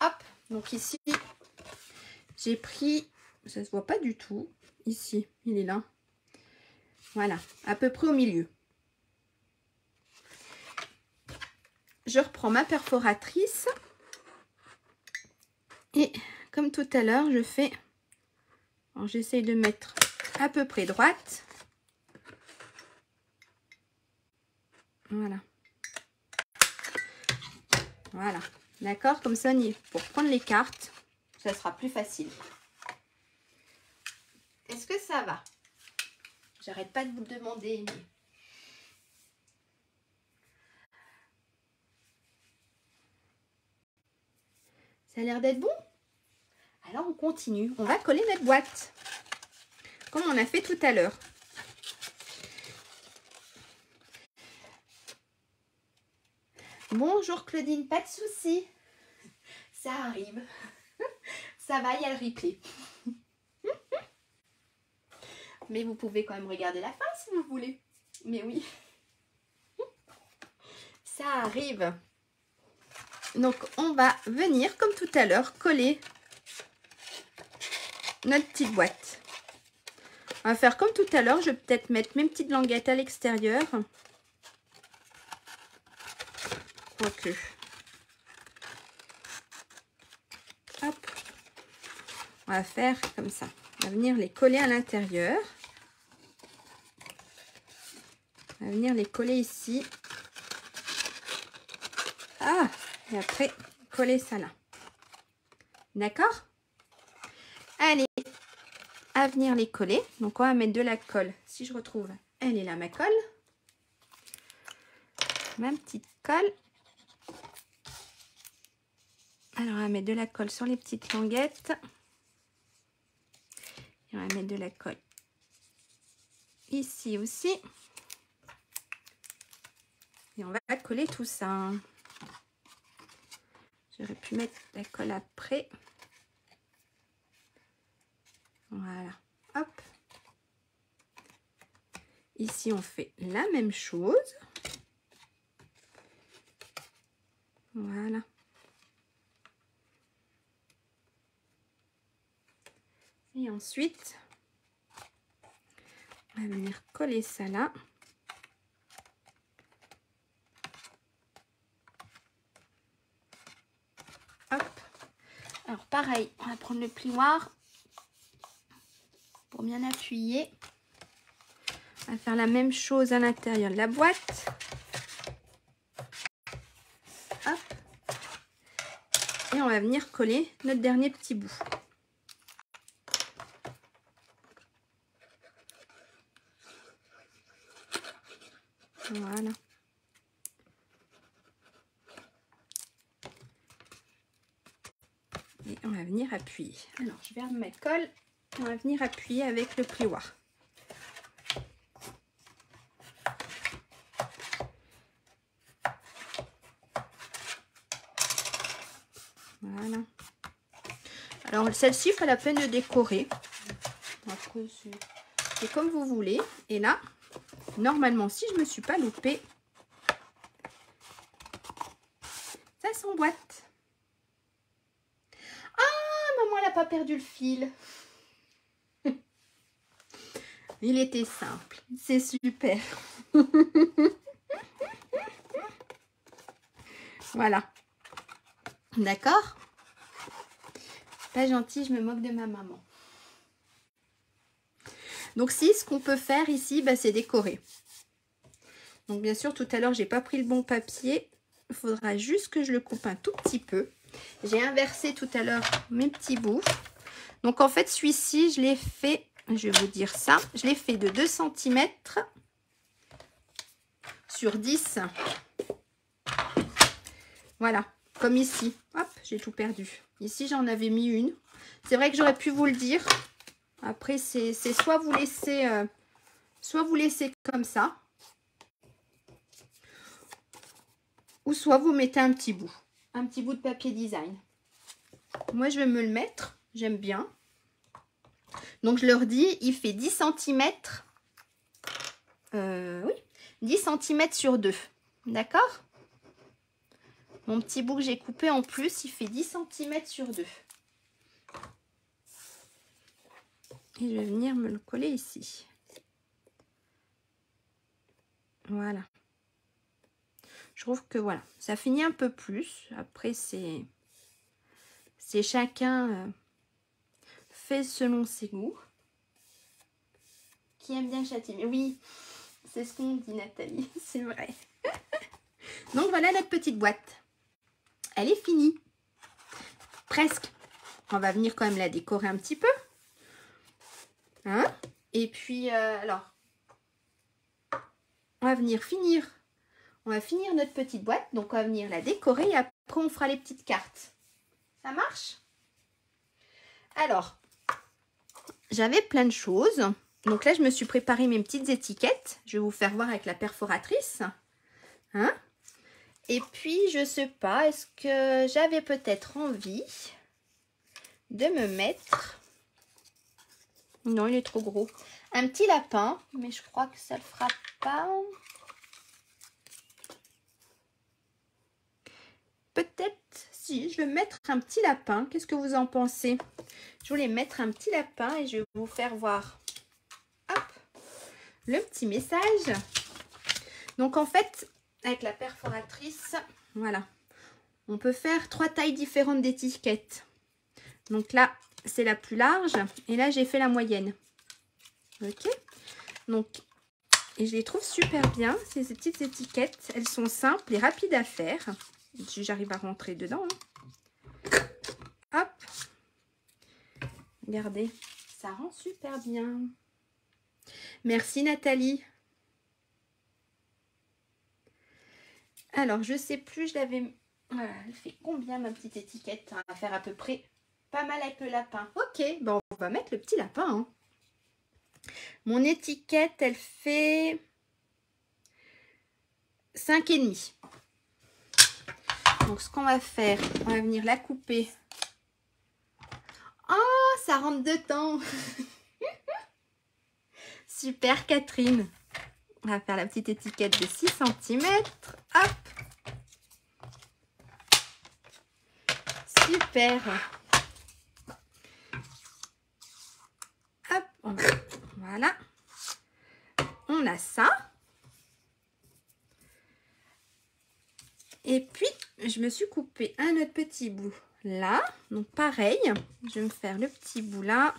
Hop. Donc ici, j'ai pris, ça se voit pas du tout. Ici, il est là. Voilà, à peu près au milieu. Je reprends ma perforatrice. Et comme tout à l'heure, je fais... J'essaye de mettre à peu près droite. Voilà. Voilà. D'accord? Comme ça, pour prendre les cartes, ça sera plus facile. Est-ce que ça va? J'arrête pas de vous le demander, mais... Ça a l'air d'être bon? Alors, on continue. On va coller notre boîte. Comme on a fait tout à l'heure. Bonjour Claudine, pas de souci. Ça arrive. Ça va, il y a le replay. Mais vous pouvez quand même regarder la fin si vous voulez. Mais oui. Ça arrive. Donc, on va venir, comme tout à l'heure, coller notre petite boîte. On va faire comme tout à l'heure. Je vais peut-être mettre mes petites languettes à l'extérieur. Quoique. Hop. On va faire comme ça. On va venir les coller à l'intérieur. On va venir les coller ici. Ah! Et après, coller ça là. D'accord? Allez, à venir les coller. Donc, on va mettre de la colle. Si je retrouve, elle est là, ma colle. Ma petite colle. Alors, on va mettre de la colle sur les petites languettes. Et on va mettre de la colle ici aussi. Et on va coller tout ça. J'aurais pu mettre la colle après. Voilà. Hop. Ici, on fait la même chose. Voilà. Et ensuite, on va venir coller ça là. Hop. Alors pareil, on va prendre le plioir pour bien appuyer. On va faire la même chose à l'intérieur de la boîte. Hop. Et on va venir coller notre dernier petit bout. Voilà. Et on va venir appuyer. Alors, je vais ma colle. On va venir appuyer avec le plioir. Voilà. Alors, celle-ci, pas la peine de décorer. Après, c'est comme vous voulez. Et là, normalement, si je ne me suis pas loupée, ça s'emboîte. Ah, maman, elle n'a pas perdu le fil. Il était simple. C'est super. Voilà. D'accord? Pas gentil, je me moque de ma maman. Donc si, ce qu'on peut faire ici, bah, c'est décorer. Donc bien sûr, tout à l'heure, j'ai pas pris le bon papier. Il faudra juste que je le coupe un tout petit peu. J'ai inversé tout à l'heure mes petits bouts. Donc en fait, celui-ci, je l'ai fait, je vais vous dire ça, je l'ai fait de 2 cm sur 10. Voilà, comme ici. Hop, j'ai tout perdu. Ici, j'en avais mis une. C'est vrai que j'aurais pu vous le dire. Après, c'est soit vous laissez comme ça. ou soit vous mettez un petit bout de papier design. Moi, je vais me le mettre, j'aime bien. Donc, je leur dis, il fait 10 cm. Oui, 10 cm sur 2. D'accord? Mon petit bout que j'ai coupé en plus, il fait 10 cm sur 2. Et je vais venir me le coller ici. Voilà. Je trouve que voilà, ça finit un peu plus. Après, c'est chacun fait selon ses goûts. Qui aime bien châtiller. Oui, c'est ce qu'on dit, Nathalie. C'est vrai. Donc, voilà notre petite boîte. Elle est finie. Presque. On va venir quand même la décorer un petit peu. Hein? Et puis, alors, on va venir finir. On va finir notre petite boîte. Donc, on va venir la décorer et après, on fera les petites cartes. Ça marche? Alors, j'avais plein de choses. Donc là, je me suis préparé mes petites étiquettes. Je vais vous faire voir avec la perforatrice. Hein? Et puis, je sais pas, est-ce que j'avais peut-être envie de me mettre... Non, il est trop gros. Un petit lapin, mais je crois que ça le fera pas. Peut-être, si, je vais mettre un petit lapin. Qu'est-ce que vous en pensez? Je voulais mettre un petit lapin et je vais vous faire voir, hop, le petit message. Donc, en fait, avec la perforatrice, voilà, on peut faire 3 tailles différentes d'étiquettes. Donc là, c'est la plus large et là, j'ai fait la moyenne. Ok? Donc, et je les trouve super bien, ces petites étiquettes. Elles sont simples et rapides à faire. Si j'arrive à rentrer dedans. Hein. Hop. Regardez, ça rend super bien. Merci Nathalie. Alors, je sais plus, je l'avais... Voilà, elle fait combien ma petite étiquette? On va faire à peu près pas mal avec le lapin. Ok, bon, on va mettre le petit lapin. Hein. Mon étiquette, elle fait 5,5. Donc, ce qu'on va faire, on va venir la couper. Oh, ça rentre dedans. Super, Catherine. On va faire la petite étiquette de 6 cm. Hop. Super. Hop. Voilà. On a ça. Et puis, je me suis coupé un autre petit bout là. Donc, pareil, je vais me faire le petit bout là.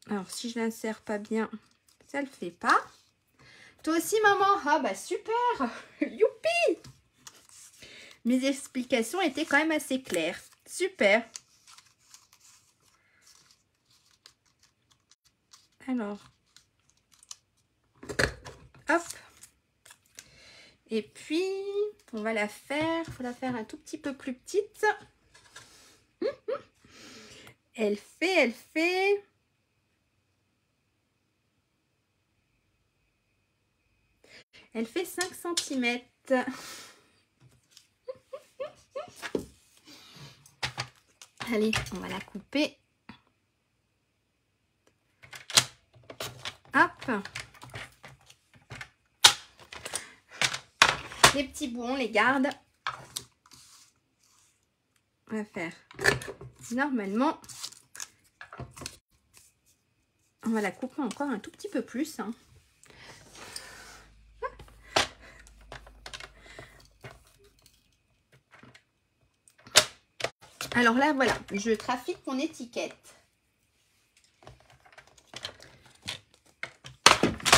Alors, si je l'insère pas bien, ça le fait pas. Toi aussi, maman? Ah, bah super. Youpi! Mes explications étaient quand même assez claires. Super. Alors, hop. Et puis, on va la faire. Il faut la faire un tout petit peu plus petite. Elle fait... Elle fait 5 cm. Allez, on va la couper. Hop. Les petits bouts, on les garde. On va faire normalement. On va la couper encore un tout petit peu plus. Hein. Alors là, voilà, je trafique mon étiquette.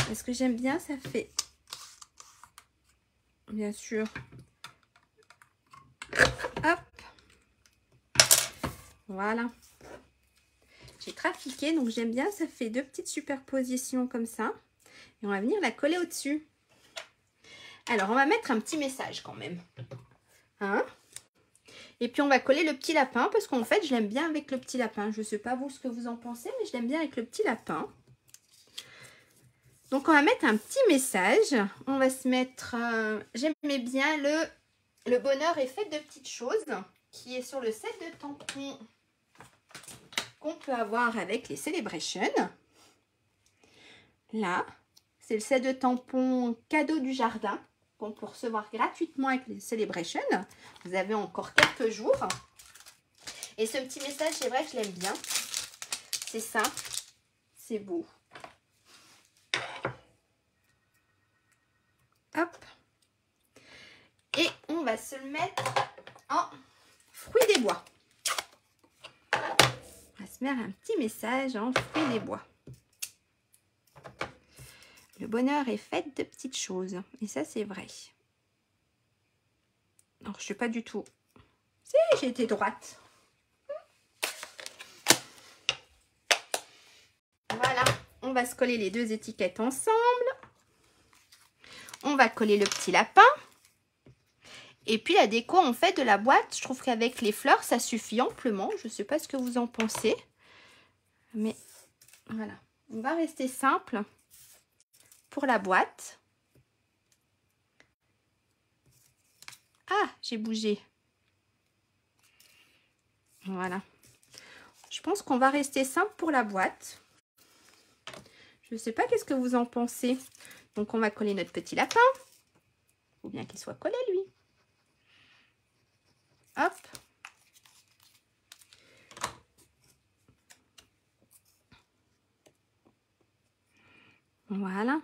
Parce que j'aime bien, ça fait... Bien sûr. Hop. Voilà. J'ai trafiqué, donc j'aime bien, ça fait 2 petites superpositions comme ça. Et on va venir la coller au-dessus. Alors, on va mettre un petit message quand même. Hein? Et puis, on va coller le petit lapin, parce qu'en fait, je l'aime bien avec le petit lapin. Je ne sais pas vous ce que vous en pensez, mais je l'aime bien avec le petit lapin. Donc, on va mettre un petit message. On va se mettre... J'aimais bien le bonheur est fait de petites choses, qui est sur le set de tampons qu'on peut avoir avec les Celebrations. Là, c'est le set de tampons cadeau du jardin qu'on peut recevoir gratuitement avec les Celebrations. Vous avez encore quelques jours. Et ce petit message, c'est vrai que je l'aime bien. C'est simple, c'est beau. Hop. Et on va se le mettre en fruits des bois. On va se mettre un petit message en fruits des bois. Le bonheur est fait de petites choses. Et ça, c'est vrai. Alors, je ne suis pas du tout... Si, j'ai été droite. Voilà. On va se coller les deux étiquettes ensemble. On va coller le petit lapin. Et puis la déco en fait de la boîte, je trouve qu'avec les fleurs, ça suffit amplement. Je ne sais pas ce que vous en pensez. Mais voilà, on va rester simple pour la boîte. Ah, j'ai bougé. Voilà. Je pense qu'on va rester simple pour la boîte. Je ne sais pas qu'est-ce que vous en pensez. Donc on va coller notre petit lapin. Il faut bien qu'il soit collé lui. Hop. Voilà.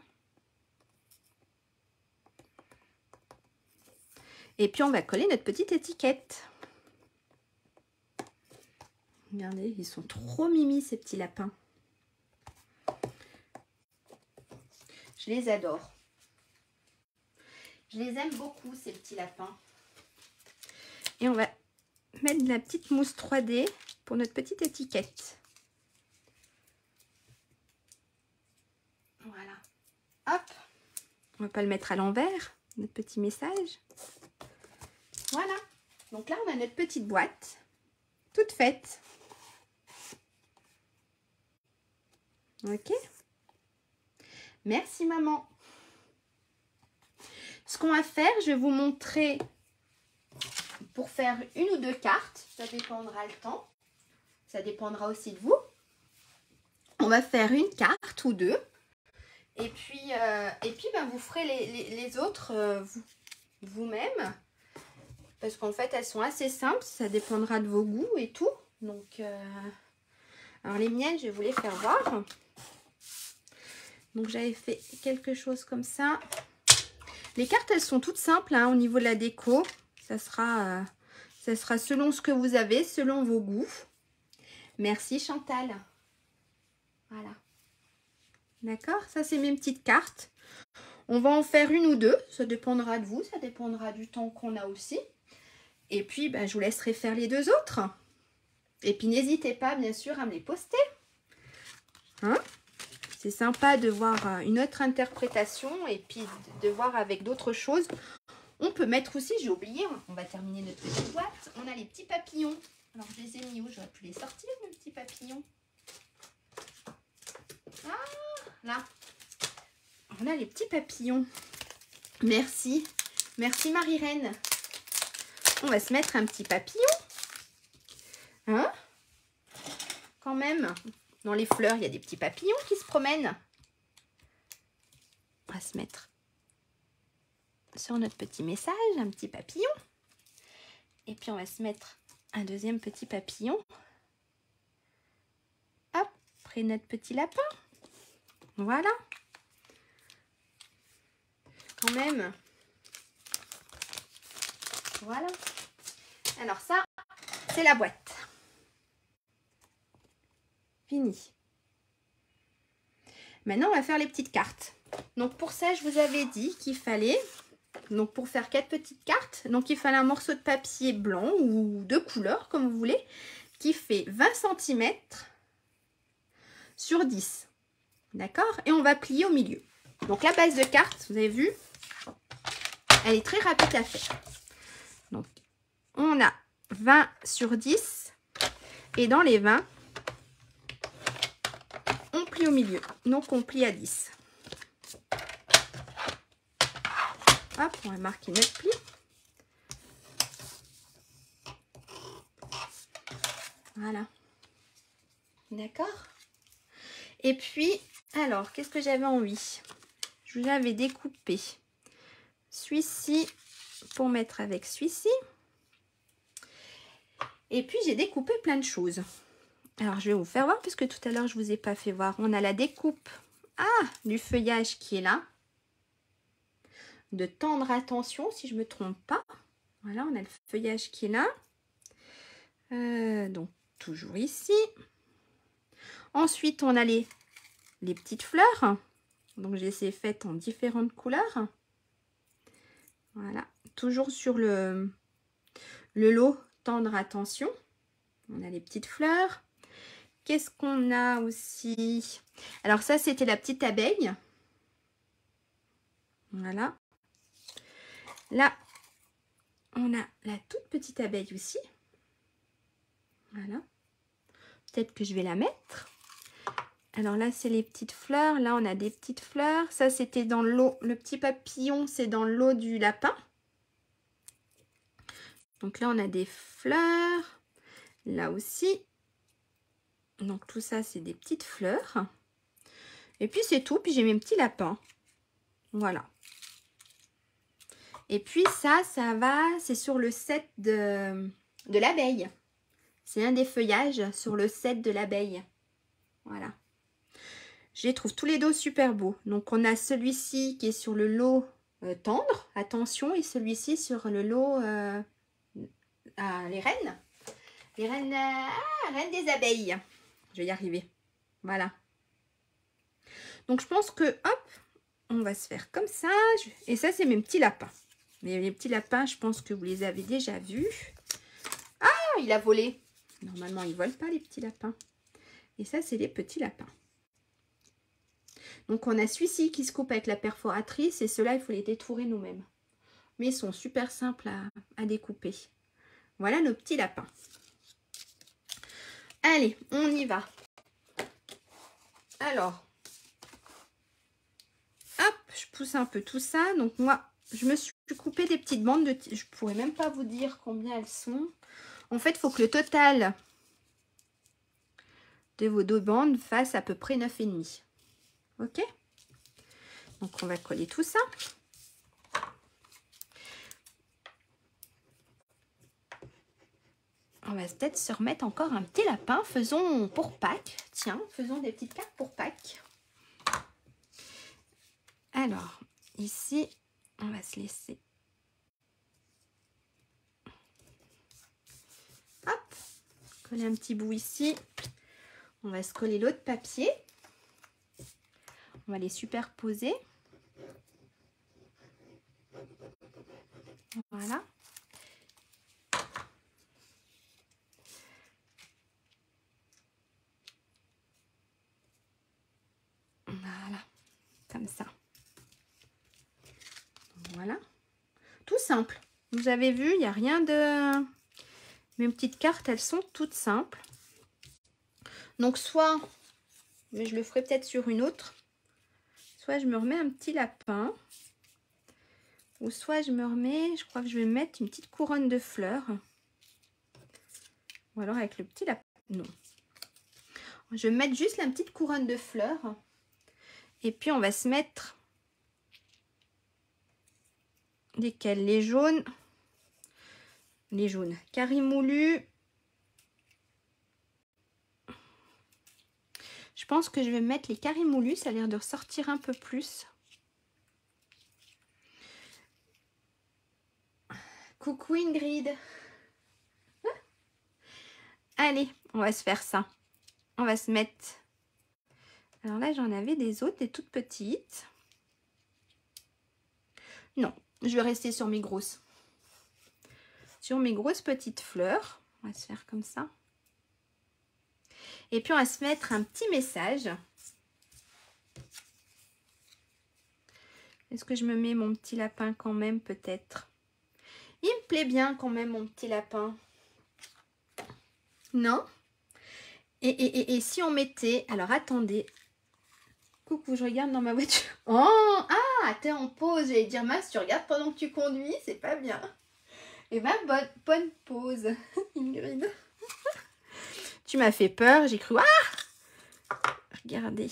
Et puis on va coller notre petite étiquette. Regardez, ils sont trop mimi ces petits lapins. Je les adore. Je les aime beaucoup ces petits lapins. Et on va mettre de la petite mousse 3D pour notre petite étiquette. Voilà. Hop. On va pas le mettre à l'envers, notre petit message. Voilà. Donc là, on a notre petite boîte toute faite. Ok. Merci maman. Ce qu'on va faire, je vais vous montrer pour faire une ou deux cartes. Ça dépendra le temps. Ça dépendra aussi de vous. On va faire une carte ou deux. Et puis ben, vous ferez les autres vous-même. Parce qu'en fait, elles sont assez simples. Ça dépendra de vos goûts et tout. Donc, alors les miennes, je vais vous les faire voir. Donc, j'avais fait quelque chose comme ça. Les cartes, elles sont toutes simples hein, au niveau de la déco. Ça sera selon ce que vous avez, selon vos goûts. Merci Chantal. Voilà. D'accord? Ça, c'est mes petites cartes. On va en faire une ou deux. Ça dépendra de vous. Ça dépendra du temps qu'on a aussi. Et puis, ben, je vous laisserai faire les deux autres. Et puis, n'hésitez pas, bien sûr, à me les poster. Hein? C'est sympa de voir une autre interprétation et puis de voir avec d'autres choses. On peut mettre aussi, j'ai oublié, on va terminer notre petite boîte. On a les petits papillons. Alors, je les ai mis où? J'aurais pu les sortir, mes petits papillons. Ah, là. On a les petits papillons. Merci. Merci Marie-Reine. On va se mettre un petit papillon. Hein? Quand même. Dans les fleurs, il y a des petits papillons qui se promènent. On va se mettre sur notre petit message, un petit papillon. Et puis, on va se mettre un deuxième petit papillon. Hop, après notre petit lapin. Voilà. Quand même. Voilà. Alors ça, c'est la boîte. Fini. Maintenant, on va faire les petites cartes. Donc, pour ça, je vous avais dit qu'il fallait, donc pour faire 4 petites cartes, donc il fallait un morceau de papier blanc ou de couleur, comme vous voulez, qui fait 20 cm sur 10. D'accord? Et on va plier au milieu. Donc, la base de carte, vous avez vu, elle est très rapide à faire. Donc, on a 20 sur 10 et dans les 20, on plie au milieu. Donc, on plie à 10. Hop, on va marquer notre pli. Voilà. D'accord. Et puis, alors, qu'est-ce que j'avais envie? Je l'avais découpé celui-ci pour mettre avec celui-ci. Et puis, j'ai découpé plein de choses. Alors, je vais vous faire voir, puisque tout à l'heure, je ne vous ai pas fait voir. On a la découpe du feuillage qui est là. De tendre attention, si je ne me trompe pas. Voilà, on a le feuillage qui est là. Donc, toujours ici. Ensuite, on a les petites fleurs. Donc, je les ai faites en différentes couleurs. Voilà, toujours sur le lot tendre attention. On a les petites fleurs. Qu'est-ce qu'on a aussi? Alors ça, c'était la petite abeille. Voilà. Là, on a la toute petite abeille aussi. Voilà. Peut-être que je vais la mettre. Alors là, c'est les petites fleurs. Là, on a des petites fleurs. Ça, c'était dans l'eau. Le petit papillon, c'est dans l'eau du lapin. Donc là, on a des fleurs. Là aussi. Donc tout ça, c'est des petites fleurs. Et puis, c'est tout. Puis, j'ai mes petits lapins. Voilà. Et puis, ça va, c'est sur le set de l'abeille. C'est un des feuillages sur le set de l'abeille. Voilà. Je les trouve tous les deux super beaux. Donc, on a celui-ci qui est sur le lot tendre, attention, et celui-ci sur le lot les reines. Les reines, reines des abeilles. Je vais y arriver. Voilà. Donc, je pense que, hop, on va se faire comme ça. Et ça, c'est mes petits lapins. Mais les petits lapins, je pense que vous les avez déjà vus. Ah, il a volé. Normalement, ils ne volent pas, les petits lapins. Et ça, c'est les petits lapins. Donc, on a celui-ci qui se coupe avec la perforatrice. Et ceux-là, il faut les détourer nous-mêmes. Mais ils sont super simples à découper. Voilà nos petits lapins. Allez, on y va. Alors, hop, je pousse un peu tout ça. Donc, moi, je me suis coupé des petites bandes de... Je ne pourrais même pas vous dire combien elles sont. En fait, il faut que le total de vos deux bandes fasse à peu près 9,5. Ok? Donc, on va coller tout ça. On va peut-être se remettre encore un petit lapin. Faisons pour Pâques. Tiens, faisons des petites cartes pour Pâques. Alors, ici, on va se laisser. Hop, coller un petit bout ici. On va se coller l'autre papier. On va les superposer. Voilà. Voilà, comme ça. Voilà. Tout simple. Vous avez vu, il n'y a rien de... Mes petites cartes, elles sont toutes simples. Donc, soit, mais je le ferai peut-être sur une autre, soit je me remets un petit lapin, ou soit je me remets, je crois que je vais mettre une petite couronne de fleurs. Ou alors avec le petit lapin. Non. Je vais mettre juste la petite couronne de fleurs. Et puis, on va se mettre lesquels? Les jaunes. Les jaunes. Carimoulus. Je pense que je vais mettre les carimoulus. Ça a l'air de ressortir un peu plus. Coucou Ingrid. Allez, on va se faire ça. On va se mettre... Alors là, j'en avais des autres, des toutes petites. Non, je vais rester sur mes grosses. Sur mes grosses petites fleurs. On va se faire comme ça. Et puis, on va se mettre un petit message. Est-ce que je me mets mon petit lapin quand même, peut-être? Il me plaît bien quand même, mon petit lapin. Non? Et si on mettait... Alors, attendez. Coucou, je regarde dans ma voiture. Oh, ah, t'es en pause. J'allais dire, mince, tu regardes pendant que tu conduis, c'est pas bien. Eh ben, bonne pause, Ingrid. Tu m'as fait peur, j'ai cru. Ah, regardez.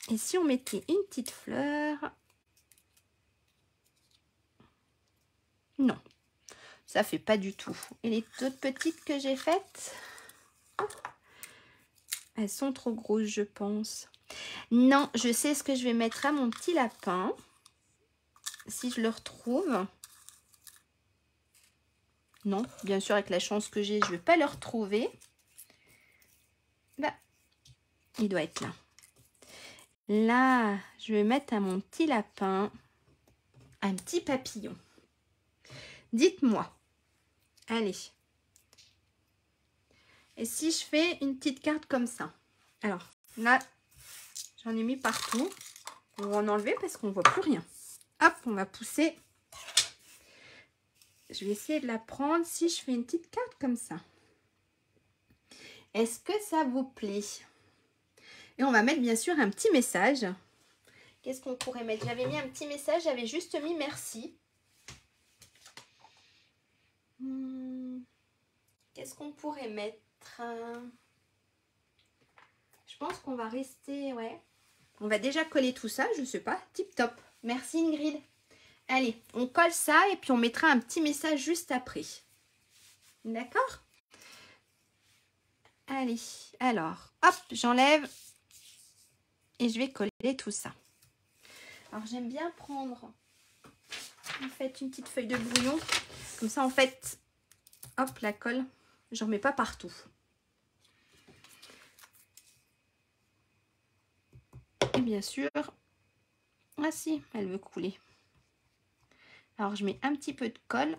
Et si on mettait une petite fleur? Non, ça fait pas du tout. Et les autres petites que j'ai faites, elles sont trop grosses, je pense. Non, je sais ce que je vais mettre à mon petit lapin. Si je le retrouve. Non, bien sûr, avec la chance que j'ai, je ne vais pas le retrouver. Bah, il doit être là. Là, je vais mettre à mon petit lapin un petit papillon. Dites-moi. Allez. Et si je fais une petite carte comme ça? Alors, là, j'en ai mis partout. On va en enlever parce qu'on ne voit plus rien. Hop, on va pousser. Je vais essayer de la prendre si je fais une petite carte comme ça. Est-ce que ça vous plaît? Et on va mettre bien sûr un petit message. Qu'est-ce qu'on pourrait mettre? J'avais mis un petit message, j'avais juste mis merci. Qu'est-ce qu'on pourrait mettre? Je pense qu'on va rester, ouais. On va déjà coller tout ça, je sais pas. Tip top. Merci Ingrid. Allez, on colle ça et puis on mettra un petit message juste après. D'accord? Allez, alors, hop, j'enlève et je vais coller tout ça. Alors, j'aime bien prendre, en fait, une petite feuille de brouillon. Comme ça, en fait, hop, la colle, je ne remets pas partout. Et bien sûr, ah si, elle veut couler. Alors, je mets un petit peu de colle.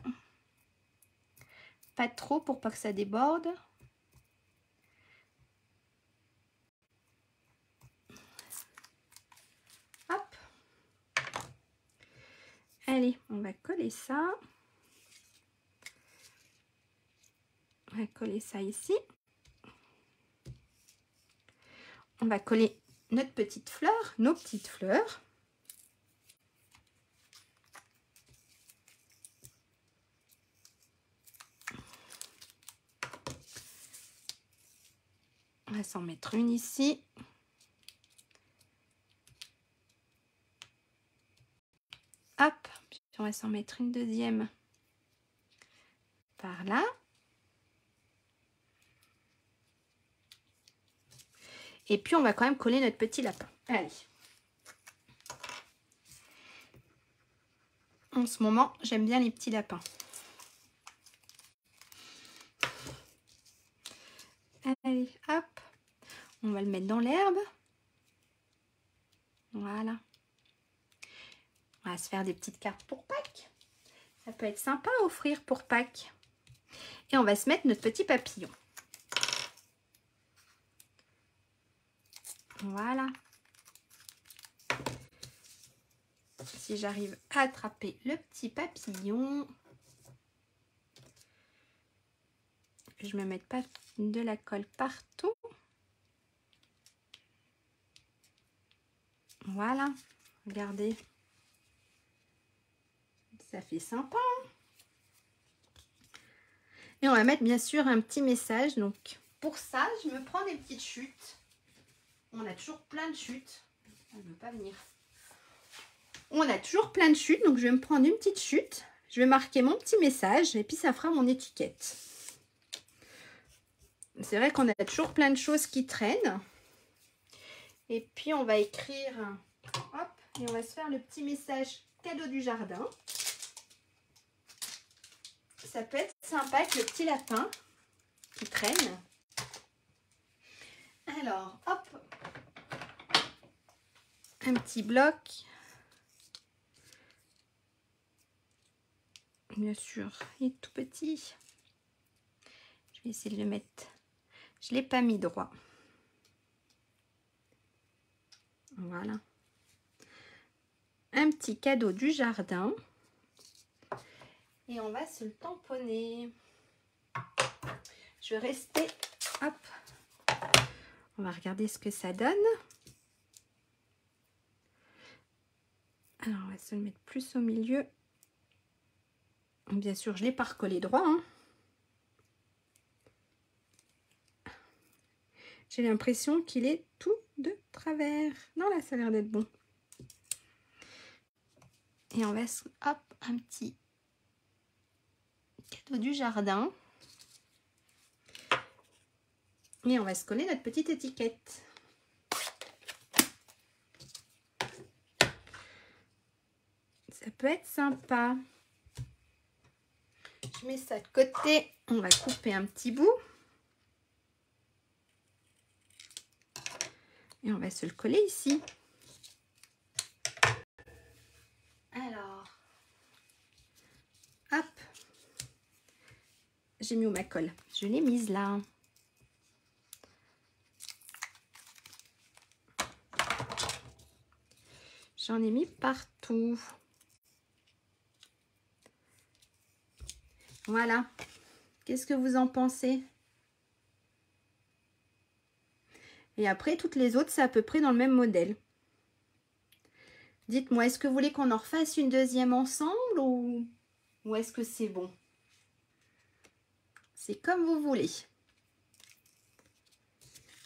Pas trop pour pas que ça déborde. Hop. Allez, on va coller ça. On va coller ça ici. On va coller notre petite fleur, nos petites fleurs. On va s'en mettre une ici. Hop, puis on va s'en mettre une deuxième par là. Et puis, on va quand même coller notre petit lapin. Allez. En ce moment, j'aime bien les petits lapins. Allez, hop. On va le mettre dans l'herbe. Voilà. On va se faire des petites cartes pour Pâques. Ça peut être sympa à offrir pour Pâques. Et on va se mettre notre petit papillon. Voilà. Si j'arrive à attraper le petit papillon, que je ne me mette pas de la colle partout. Voilà, regardez. Ça fait sympa. Et on va mettre bien sûr un petit message. Donc pour ça, je me prends des petites chutes. On a toujours plein de chutes. Elle ne veut pas venir. On a toujours plein de chutes, donc je vais me prendre une petite chute. Je vais marquer mon petit message et puis ça fera mon étiquette. C'est vrai qu'on a toujours plein de choses qui traînent. Et puis on va écrire, hop, et on va se faire le petit message cadeau du jardin. Ça peut être sympa avec le petit lapin qui traîne. Alors, hop, un petit bloc. Bien sûr, il est tout petit. Je vais essayer de le mettre. Je ne l'ai pas mis droit. Voilà. Un petit cadeau du jardin. Et on va se le tamponner. Je vais rester. Hop. On va regarder ce que ça donne. Alors, on va se le mettre plus au milieu. Bien sûr, je ne l'ai pas recollé droit, hein. J'ai l'impression qu'il est tout de travers. Non, là, ça a l'air d'être bon. Et on va, hop, un petit cadeau du jardin. Et on va se coller notre petite étiquette. Ça peut être sympa. Je mets ça de côté. On va couper un petit bout. Et on va se le coller ici. Alors, hop. J'ai mis où ma colle? Je l'ai mise là. J'en ai mis partout. Voilà. Qu'est-ce que vous en pensez? Et après, toutes les autres, c'est à peu près dans le même modèle. Dites-moi, est-ce que vous voulez qu'on en refasse une deuxième ensemble ou est-ce que c'est bon? C'est comme vous voulez.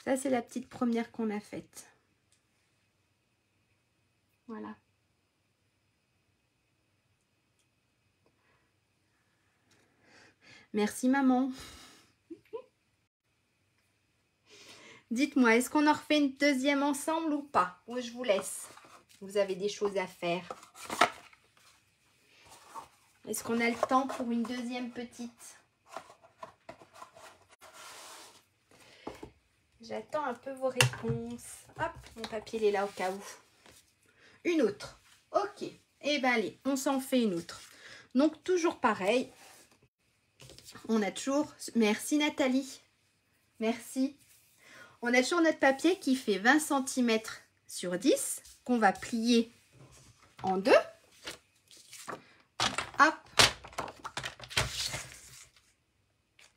Ça, c'est la petite première qu'on a faite. Voilà. Merci, maman. Dites-moi, est-ce qu'on en refait une deuxième ensemble ou pas? Ou je vous laisse? Vous avez des choses à faire. Est-ce qu'on a le temps pour une deuxième petite? J'attends un peu vos réponses. Hop, mon papier il est là au cas où. Une autre. Ok. Eh bien, allez, on s'en fait une autre. Donc, toujours pareil. On a toujours... Merci, Nathalie. Merci. On a toujours notre papier qui fait 20 cm sur 10 qu'on va plier en deux. Hop.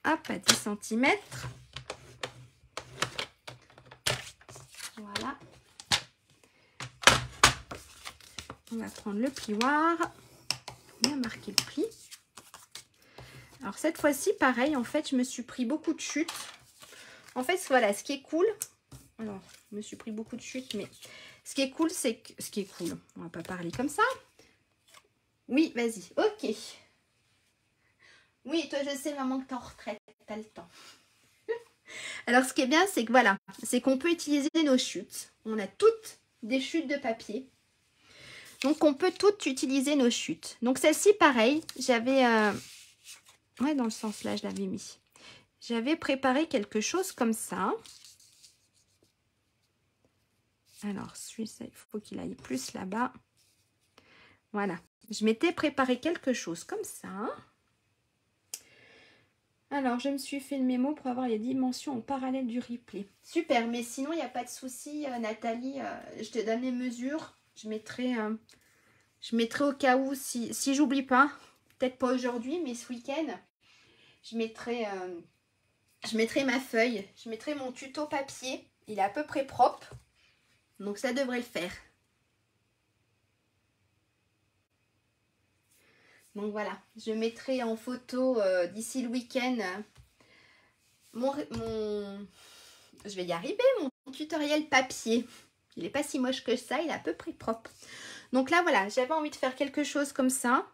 Hop, à 10 cm. Voilà. On va prendre le plioir. Bien marquer le pli. Alors cette fois-ci, pareil, en fait, je me suis pris beaucoup de chutes. En fait, voilà, ce qui est cool. Alors, je me suis pris beaucoup de chutes, mais ce qui est cool, c'est que... Ce qui est cool, on va pas parler comme ça. Oui, vas-y, ok. Oui, toi, je sais, maman, que t'es en retraite, t'as le temps. Alors, ce qui est bien, c'est que voilà, c'est qu'on peut utiliser nos chutes. On a toutes des chutes de papier. Donc, on peut toutes utiliser nos chutes. Donc, celle-ci, pareil, j'avais... Ouais, dans le sens là, je l'avais mis. J'avais préparé quelque chose comme ça. Alors, celui-là, il faut qu'il aille plus là-bas. Voilà. Je m'étais préparé quelque chose comme ça. Alors, je me suis fait le mémo pour avoir les dimensions en parallèle du replay. Super, mais sinon, il n'y a pas de souci, Nathalie. Je te donne les mesures. Je mettrai au cas où, si j'oublie pas, peut-être pas aujourd'hui, mais ce week-end, je mettrai ma feuille. Je mettrai mon tuto papier. Il est à peu près propre. Donc, ça devrait le faire. Donc voilà, je mettrai en photo d'ici le week-end je vais y arriver, mon tutoriel papier. Il n'est pas si moche que ça, il est à peu près propre. Donc là voilà, j'avais envie de faire quelque chose comme ça.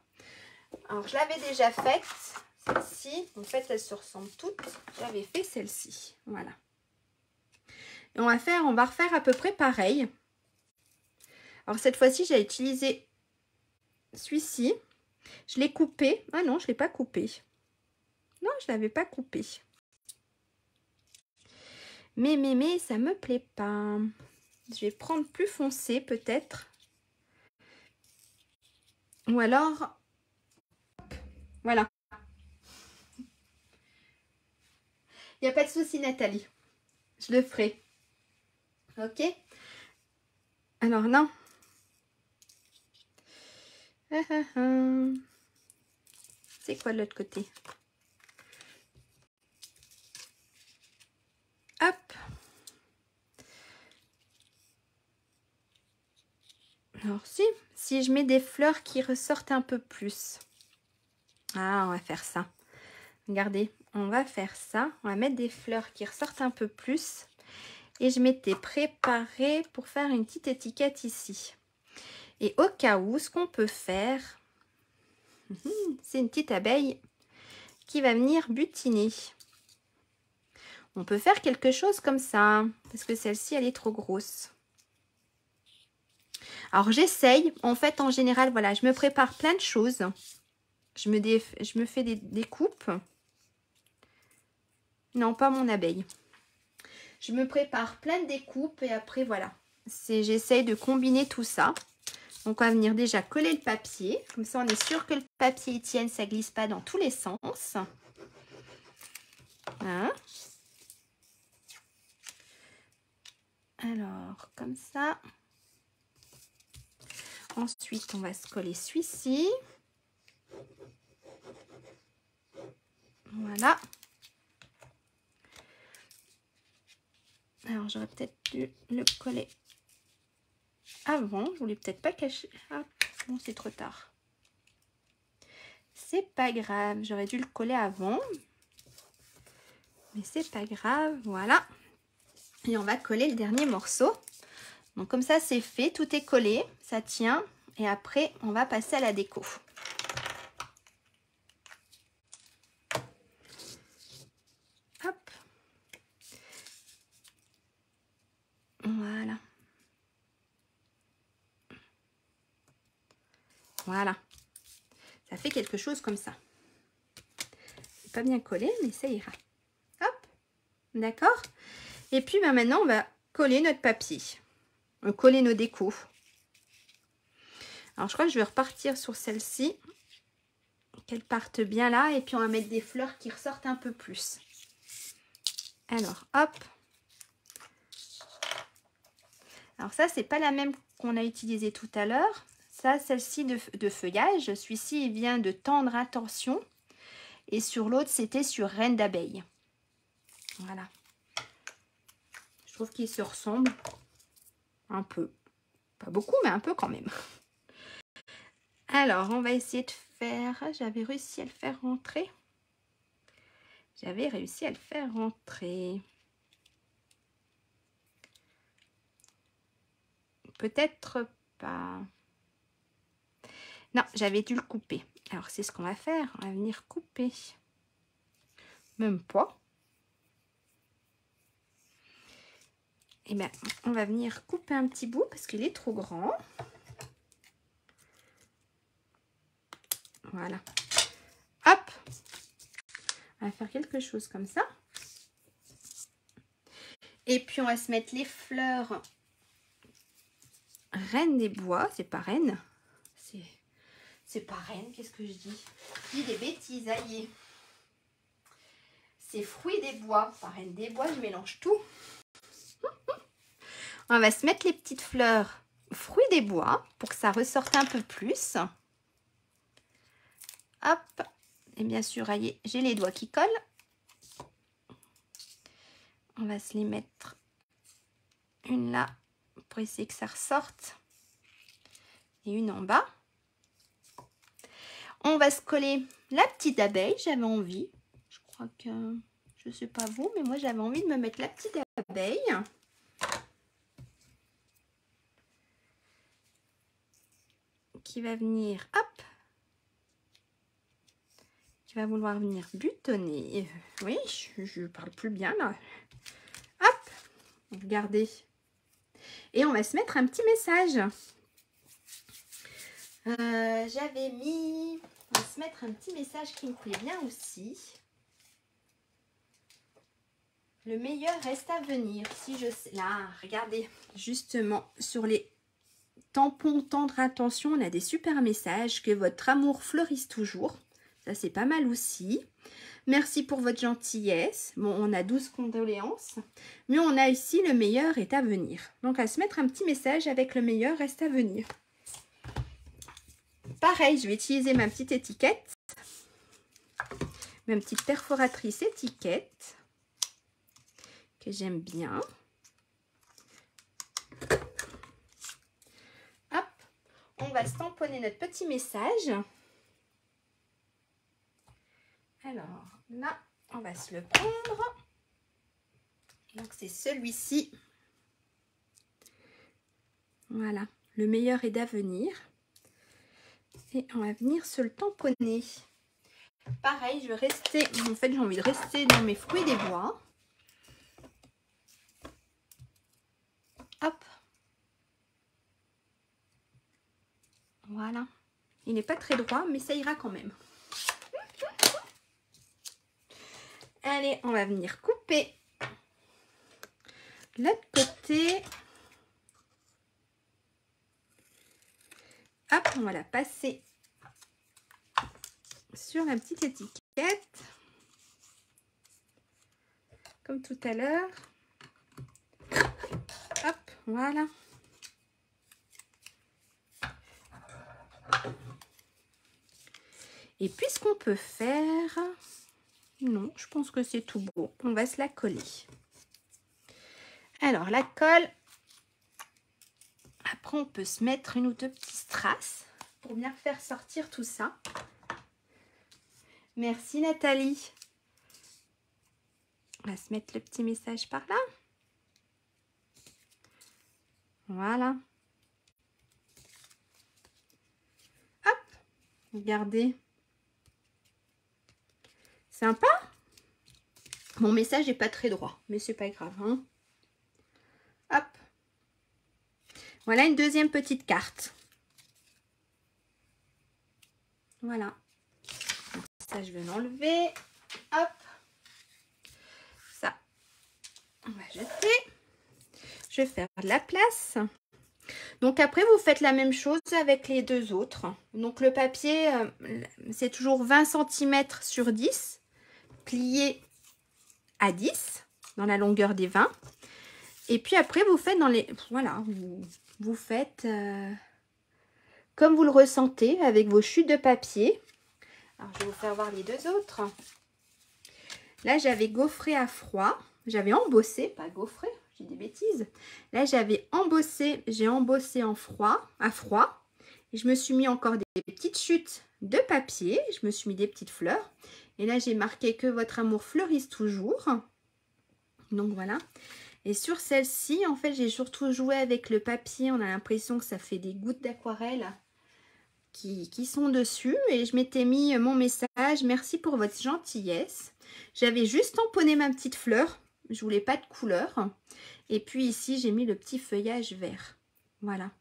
Alors je l'avais déjà faite, celle-ci. En fait, elles se ressemblent toutes. J'avais fait celle-ci, voilà. Et on va refaire à peu près pareil. Alors cette fois-ci, j'ai utilisé celui-ci. Je l'ai coupé. Ah non, je ne l'ai pas coupé. Non, je ne l'avais pas coupé. Mais, ça me plaît pas. Je vais prendre plus foncé, peut-être. Ou alors... Voilà. Il n'y a pas de souci, Nathalie. Je le ferai. Ok? Alors, non. C'est quoi de l'autre côté? Hop. Alors si je mets des fleurs qui ressortent un peu plus. Ah, on va faire ça. Regardez, on va faire ça. On va mettre des fleurs qui ressortent un peu plus. Et je m'étais préparée pour faire une petite étiquette ici. Et au cas où, ce qu'on peut faire, c'est une petite abeille qui va venir butiner. On peut faire quelque chose comme ça, parce que celle-ci, elle est trop grosse. Alors, j'essaye. En fait, en général, voilà, je me prépare plein de choses. Je me fais des coupes. Non, pas mon abeille. Je me prépare plein de découpes et après, voilà. J'essaye de combiner tout ça. Donc, on va venir déjà coller le papier. Comme ça, on est sûr que le papier y tienne, ça glisse pas dans tous les sens. Hein? Alors, comme ça. Ensuite, on va se coller celui-ci. Voilà. Alors, j'aurais peut-être dû le coller avant. Je voulais peut-être pas cacher. Ah, bon, c'est trop tard. C'est pas grave. J'aurais dû le coller avant. Mais c'est pas grave. Voilà. Et on va coller le dernier morceau. Donc, comme ça, c'est fait. Tout est collé. Ça tient. Et après, on va passer à la déco. Hop. Voilà. Voilà. Ça fait quelque chose comme ça. C'est pas bien collé, mais ça ira. Hop. D'accord. Et puis, ben, maintenant, on va coller notre papier. Coller nos décos. Alors, je crois que je vais repartir sur celle-ci. Qu'elle parte bien là. Et puis, on va mettre des fleurs qui ressortent un peu plus. Alors, hop. Alors, ça, c'est pas la même qu'on a utilisée tout à l'heure. Ça, celle-ci de feuillage. Celui-ci, il vient de Tendre Attention. Et sur l'autre, c'était sur Reine d'abeille. Voilà. Je trouve qu'ils se ressemblent un peu. Pas beaucoup, mais un peu quand même. Alors, on va essayer de faire... J'avais réussi à le faire rentrer. J'avais réussi à le faire rentrer. Peut-être pas. Non, j'avais dû le couper. Alors, c'est ce qu'on va faire. On va venir couper. Même pas. Et bien, on va venir couper un petit bout parce qu'il est trop grand. Voilà. Hop. On va faire quelque chose comme ça. Et puis, on va se mettre les fleurs Reine des bois. C'est pas reine. C'est pas reine. Qu'est-ce que je dis? Je dis des bêtises. Aïe. C'est fruits des bois. Pas reine des bois. Je mélange tout. On va se mettre les petites fleurs fruits des bois pour que ça ressorte un peu plus. Hop. Et bien sûr, j'ai les doigts qui collent. On va se les mettre une là pour essayer que ça ressorte. Et une en bas. On va se coller la petite abeille. J'avais envie. Je crois que, je sais pas vous, mais moi j'avais envie de me mettre la petite abeille. Qui va venir, hop. Qui va vouloir venir butonner. Oui, je parle plus bien là. Hop. Regardez. Et on va se mettre un petit message. J'avais mis... On va se mettre un petit message qui me plaît bien aussi. Le meilleur reste à venir. Si je sais... Là, regardez. Justement, sur les tampons Tendre Attention, on a des super messages. Que votre amour fleurisse toujours. Ça, c'est pas mal aussi. Merci pour votre gentillesse. Bon, on a 12 condoléances. Mais on a ici le meilleur est à venir. Donc, à se mettre un petit message avec le meilleur reste à venir. Pareil, je vais utiliser ma petite étiquette. Ma petite perforatrice étiquette. Que j'aime bien. Hop. on va se tamponner notre petit message. Alors là, on va se le prendre. Donc c'est celui-ci. Voilà, le meilleur est d'avenir. Et on va venir se le tamponner. Pareil, je vais rester, en fait j'ai envie de rester dans mes fruits des bois. Hop. Voilà. Il n'est pas très droit, mais ça ira quand même. Allez, on va venir couper l'autre côté. Hop, on va la passer sur la petite étiquette. Comme tout à l'heure. Hop, voilà. Et puis ce qu'on peut faire, non, je pense que c'est tout beau. On va se la coller. Alors la colle, après on peut se mettre une ou deux petites strass pour bien faire sortir tout ça. Merci Nathalie. On va se mettre le petit message par là. Voilà. Hop, regardez. Sympa. Mon message n'est pas très droit, mais c'est pas grave. Hein. Hop. Voilà une deuxième petite carte. Voilà. Donc, ça, je vais l'enlever. Hop. Ça, on va jeter. Je vais faire de la place. Donc après, vous faites la même chose avec les deux autres. Donc le papier, c'est toujours 20 cm sur 10. Plié à 10 dans la longueur des 20. Et puis après, vous faites dans les... Voilà, vous faites comme vous le ressentez avec vos chutes de papier. Alors, je vais vous faire voir les deux autres. Là, j'avais gaufré à froid. J'avais embossé, pas gaufré, j'ai des bêtises. Là, j'avais embossé, j'ai embossé à froid. Et je me suis mis encore des petites chutes de papier. Je me suis mis des petites fleurs. Et là, j'ai marqué que votre amour fleurisse toujours. Donc, voilà. Et sur celle-ci, en fait, j'ai surtout joué avec le papier. On a l'impression que ça fait des gouttes d'aquarelle qui sont dessus. Et je m'étais mis mon message. Merci pour votre gentillesse. J'avais juste tamponné ma petite fleur. Je voulais pas de couleur. Et puis ici, j'ai mis le petit feuillage vert. Voilà.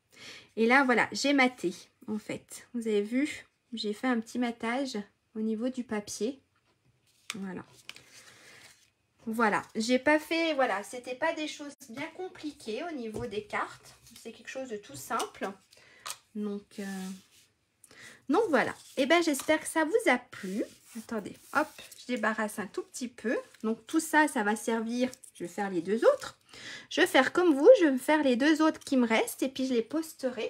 Et là, voilà, j'ai maté, en fait. Vous avez vu, j'ai fait un petit matage au niveau du papier. Voilà. Voilà, j'ai pas fait, voilà, c'était pas des choses bien compliquées au niveau des cartes. C'est quelque chose de tout simple. Donc voilà. Et ben j'espère que ça vous a plu. Attendez, hop, je débarrasse un tout petit peu. Donc tout ça, ça va servir. Je vais faire les deux autres. Je vais faire comme vous, je vais faire les deux autres qui me restent et puis je les posterai.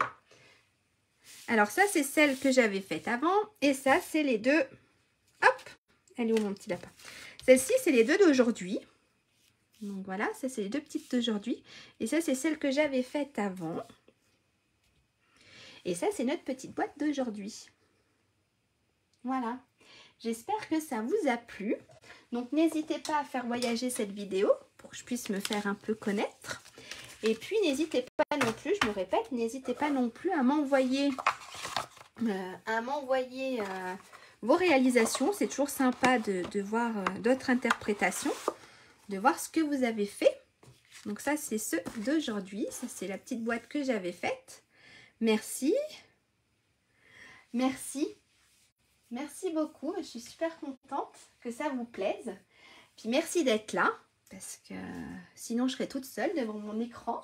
Alors ça, c'est celle que j'avais faite avant. Et ça, c'est les deux. Hop, elle est où mon petit lapin? Celle-ci, c'est les deux d'aujourd'hui. Donc voilà, ça, c'est les deux petites d'aujourd'hui. Et ça, c'est celle que j'avais faite avant. Et ça, c'est notre petite boîte d'aujourd'hui. Voilà. J'espère que ça vous a plu. Donc, n'hésitez pas à faire voyager cette vidéo pour que je puisse me faire un peu connaître. Et puis, n'hésitez pas non plus, je me répète, n'hésitez pas non plus à m'envoyer vos réalisations. C'est toujours sympa de voir d'autres interprétations, de voir ce que vous avez fait. Donc, ça, c'est ceux d'aujourd'hui. Ça, c'est la petite boîte que j'avais faite. Merci. Merci. Merci beaucoup. Je suis super contente que ça vous plaise. Puis, merci d'être là. Parce que sinon, je serais toute seule devant mon écran.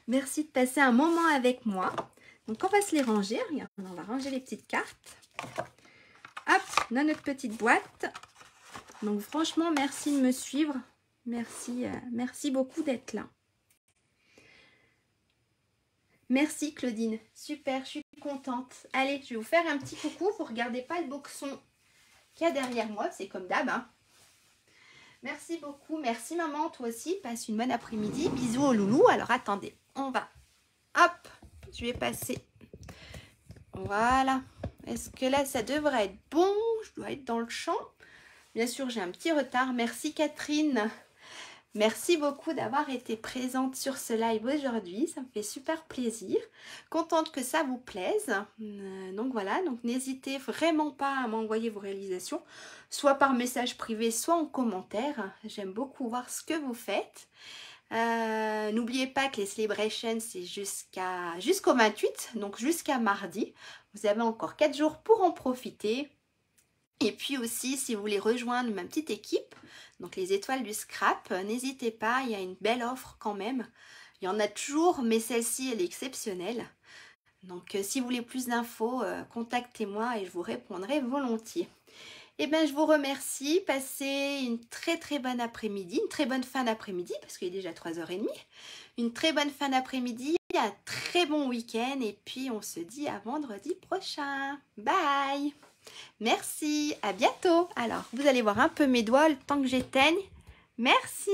Merci de passer un moment avec moi. Donc, on va se les ranger. Regarde, on va ranger les petites cartes. Hop, dans notre petite boîte. Donc, franchement, merci de me suivre. Merci, merci beaucoup d'être là. Merci Claudine. Super, je suis contente. Allez, je vais vous faire un petit coucou. Vous ne regardez pas le boxon qu'il y a derrière moi. C'est comme d'hab, hein. Merci beaucoup. Merci maman, toi aussi. Passe une bonne après-midi. Bisous au loulou. Alors attendez, on va. Hop, je vais passer Voilà. Est-ce que là, ça devrait être bon? Je dois être dans le champ. Bien sûr, j'ai un petit retard. Merci Catherine. Merci beaucoup d'avoir été présente sur ce live aujourd'hui. Ça me fait super plaisir. Contente que ça vous plaise. Donc voilà, donc n'hésitez vraiment pas à m'envoyer vos réalisations, soit par message privé, soit en commentaire. J'aime beaucoup voir ce que vous faites. N'oubliez pas que les celebrations, c'est jusqu'au 28, donc jusqu'à mardi. Vous avez encore 4 jours pour en profiter. Et puis aussi, si vous voulez rejoindre ma petite équipe, donc les étoiles du scrap, n'hésitez pas, il y a une belle offre quand même. Il y en a toujours, mais celle-ci, elle est exceptionnelle. Donc si vous voulez plus d'infos, contactez-moi et je vous répondrai volontiers. Eh bien, je vous remercie. Passez une très bonne après-midi, une très bonne fin d'après-midi, parce qu'il est déjà 3h30. Une très bonne fin d'après-midi, un très bon week-end, et puis on se dit à vendredi prochain. Bye! Merci, à bientôt. Alors, vous allez voir un peu mes doigts le temps que j'éteigne. Merci.